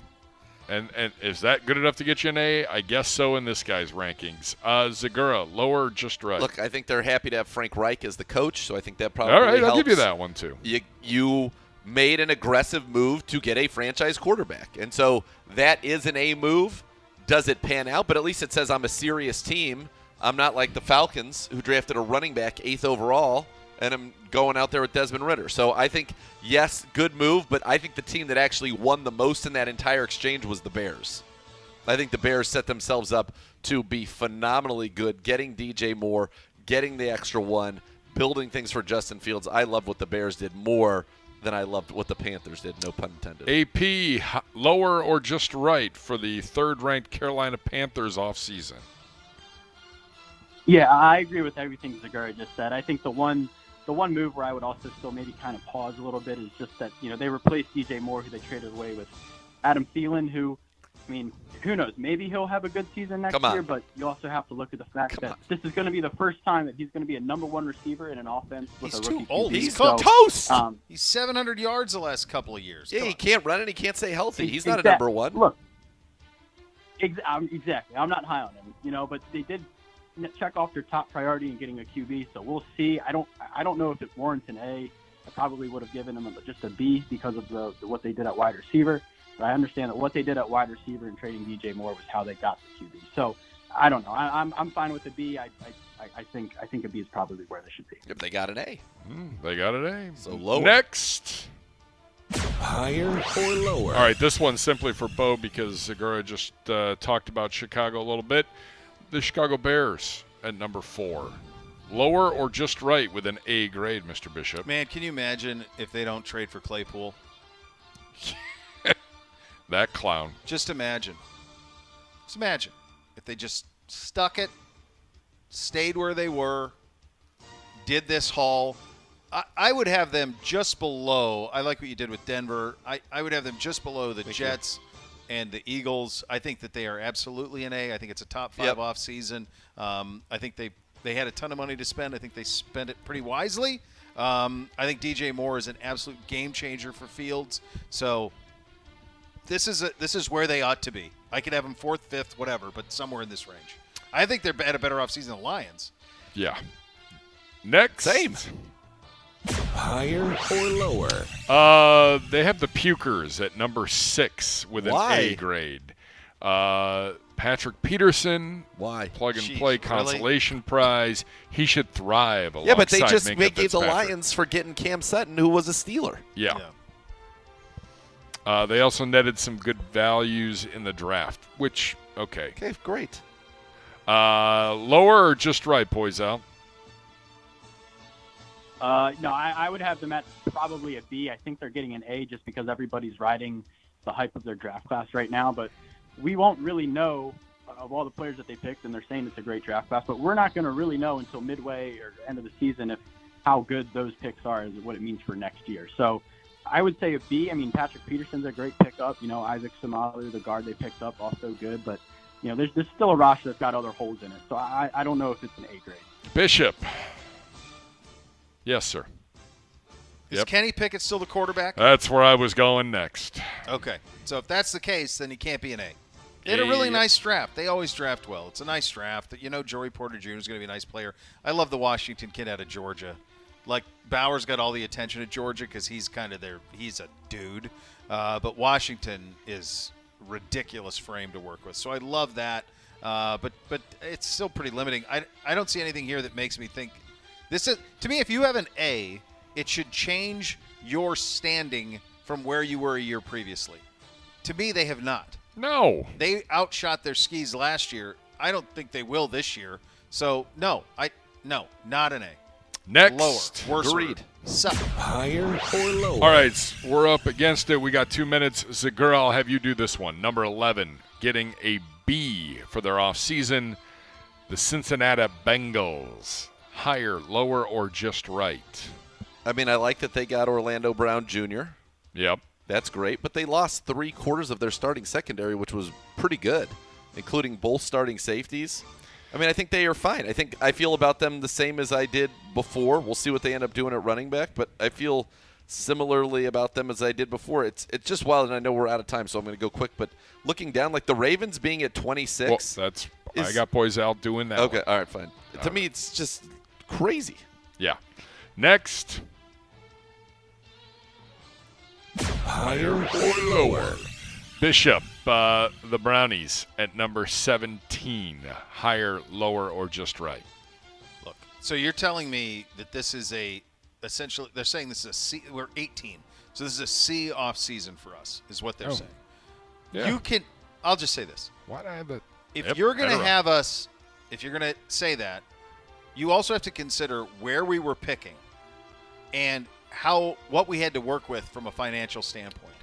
And is that good enough to get you an A? I guess so in this guy's rankings. Zagura, lower or just right? Look, I think they're happy to have Frank Reich as the coach, so I think that probably All right, helps. I'll give you that one too. You made an aggressive move to get a franchise quarterback. And so that is an A move. Does it pan out? But at least it says I'm a serious team. I'm not like the Falcons, who drafted a running back 8th overall, and I'm going out there with Desmond Ridder. So I think, yes, good move, but I think the team that actually won the most in that entire exchange was the Bears. I think the Bears set themselves up to be phenomenally good, getting DJ Moore, getting the extra one, building things for Justin Fields. I love what the Bears did more than I loved what the Panthers did, no pun intended. AP, lower or just right for the 3rd-ranked Carolina Panthers offseason? Yeah, I agree with everything Zagura just said. I think the one move where I would also still maybe kind of pause a little bit is just that, they replaced DJ Moore, who they traded away, with Adam Thielen, who, who knows? Maybe he'll have a good season next year, but you also have to look at the fact that this is going to be the first time that he's going to be a number 1 receiver in an offense with a rookie. He's too old. He's toast. He's 700 yards the last couple of years. Yeah, he can't run and he can't stay healthy. He's not a number 1. Look, exactly. I'm not high on him, but they did check off their top priority in getting a QB, so we'll see. I don't know if it warrants an A. I probably would have given them just a B because of what they did at wide receiver. But I understand that what they did at wide receiver and trading DJ Moore was how they got the QB. So I don't know. I'm fine with the B. I think a B is probably where they should be. If they got an A. They got an A. So lower. Next. Higher or lower? All right, this one's simply for Bo because Zagura just talked about Chicago a little bit. The Chicago Bears at number 4. Lower or just right with an A grade, Mr. Bishop? Man, can you imagine if they don't trade for Claypool? That clown. Just imagine. Just imagine if they just stuck it, stayed where they were, did this haul. I would have them just below. I like what you did with Denver. I would have them just below the Jets and the Eagles. I think that they are absolutely an A. I think it's a top 5 off season. I think they had a ton of money to spend. I think they spent it pretty wisely. I think DJ Moore is an absolute game changer for Fields. So this is where they ought to be. I could have them 4th, 5th, whatever, but somewhere in this range. I think they're at a better offseason than the Lions. Yeah. Next. Same. Higher or lower? They have the Pukers at number 6 with an A grade. Patrick Peterson. Why? Plug-and-play consolation prize. He should thrive alongside Yeah, but they just Minkah gave the Fitzpatrick. Lions for getting Cam Sutton, who was a Steeler. Yeah. They also netted some good values in the draft, which, okay. Okay, great. Lower or just right, Poisal? No, I would have them at probably a B. I think they're getting an A just because everybody's riding the hype of their draft class right now. But we won't really know of all the players that they picked, and they're saying it's a great draft class. But we're not going to really know until midway or end of the season how good those picks are and what it means for next year. So I would say a B. I mean, Patrick Peterson's a great pickup. Isaac Somali, the guard they picked up, also good. But, there's still a roster that's got other holes in it. So I don't know if it's an A grade. Bishop. Yes, sir. Is Kenny Pickett still the quarterback? That's where I was going next. Okay. So if that's the case, then he can't be an A. They had a really nice draft. They always draft well. It's a nice draft. Joey Porter Jr. is going to be a nice player. I love the Washington kid out of Georgia. Like, Bauer's got all the attention at Georgia because he's kind of he's a dude. But Washington is ridiculous frame to work with. So I love that. But it's still pretty limiting. I don't see anything here that makes me think this is, to me, if you have an A, it should change your standing from where you were a year previously. To me, they have not. No. They outshot their skis last year. I don't think they will this year. So, no, not an A. Next. Lower. Worse. Agreed. Higher or lower? All right, we're up against it. We got 2 minutes. Zagura, I'll have you do this one. Number 11, getting a B for their offseason. The Cincinnati Bengals. Higher, lower, or just right? I mean, I like that they got Orlando Brown Jr. Yep. That's great, but they lost 3/4 of their starting secondary, which was pretty good, including both starting safeties. I mean, I think they are fine. I feel about them the same as I did before. We'll see what they end up doing at running back, but I feel similarly about them as I did before. It's just wild, and I know we're out of time, so I'm going to go quick. But looking down, like the Ravens being at 26. Well, I got Poisal doing that. Okay, one. all right, fine. To me, it's just crazy. Yeah. Next. Higher or lower? Bishop, the Brownies at number 17. Higher, lower, or just right? Look, so you're telling me that this is essentially, they're saying this is a C, we're 18. So this is a C off season for us, is what they're saying. Yeah. I'll just say this. Why do I have it? If you're going to have us, if you're going to say that, you also have to consider where we were picking and what we had to work with from a financial standpoint.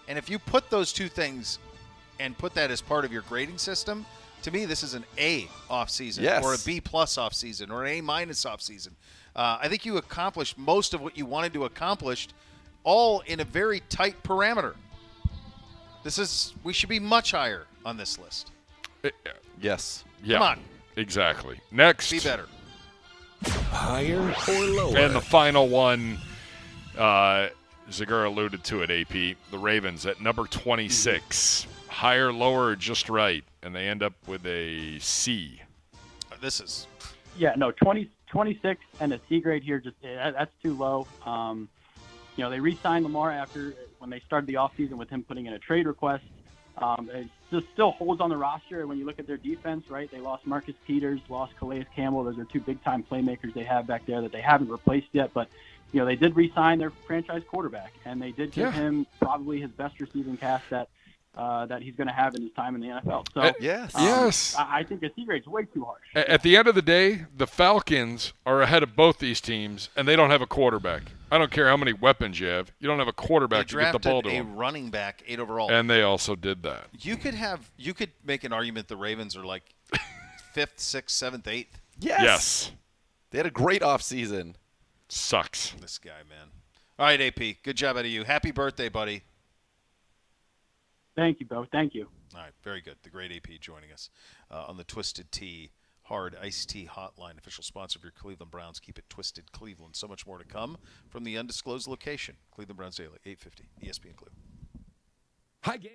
And if you put those two things and put that as part of your grading system, to me, this is an A off season, or a B plus off season, or an A minus off season. I think you accomplished most of what you wanted to accomplish, all in a very tight parameter. We should be much higher on this list. Yes. Yeah. Come on. Exactly. Next. Be better. Higher or lower? And the final one, Zagura alluded to it, AP. The Ravens at number 26. Higher, lower, or just right? And they end up with a C. This is... Yeah, no, 26 and a C grade here, that's too low. They re-signed Lamar when they started the offseason with him putting in a trade request. It just still holds on the roster. When you look at their defense, right, they lost Marcus Peters, lost Calais Campbell. Those are two big-time playmakers they have back there that they haven't replaced yet. But, they did re-sign their franchise quarterback, and they did give him probably his best receiving cast that he's going to have in his time in the NFL. So, yes. I think a C grade is way too harsh. At the end of the day, the Falcons are ahead of both these teams, and they don't have a quarterback. I don't care how many weapons you have. You don't have a quarterback to get the ball to They him. drafted a running back 8 overall. And they also did that. You could make an argument the Ravens are like 5th, 6th, 7th, 8th. Yes. They had a great offseason. Sucks. This guy, man. All right, AP. Good job out of you. Happy birthday, buddy. Thank you, Bo. Thank you. All right, very good. The great AP joining us on the Twisted Tea Hard Iced Tea Hotline, official sponsor of your Cleveland Browns. Keep it twisted, Cleveland. So much more to come from the undisclosed location. Cleveland Browns Daily, 850 ESPN Cleveland. Hi, gang.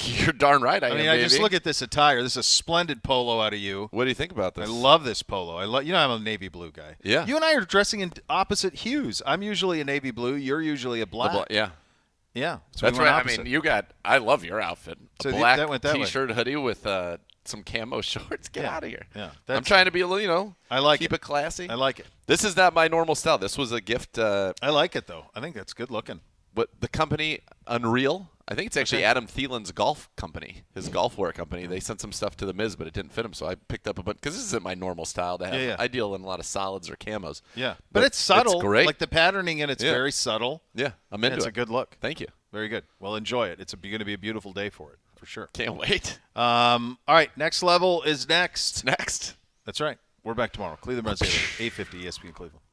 You're darn right. I mean, I just look at this attire. This is a splendid polo out of you. What do you think about this? I love this polo. I'm a navy blue guy. Yeah. You and I are dressing in opposite hues. I'm usually a navy blue. You're usually a black. Yeah. Yeah. So that's right. I mean, I love your outfit. So black that went that T-shirt hoodie with some camo shorts. Get out of here. Yeah. I'm trying to be a little, keep it classy. I like it. This is not my normal style. This was a gift. I like it, though. I think that's good looking. But the company, Unreal, I think it's actually Adam Thielen's golf company, his golf wear company. They sent some stuff to the Miz, but it didn't fit him, so I picked up a bunch because this isn't my normal style to have. I deal in a lot of solids or camos. Yeah, but it's subtle. It's great. Like the patterning in it's very subtle. Yeah, I'm into it. It's a good look. Thank you. Very good. Well, enjoy it. It's going to be a beautiful day for it, for sure. Can't wait. All right, next level is next. Next. That's right. We're back tomorrow. Cleveland Browns 850 ESPN Cleveland.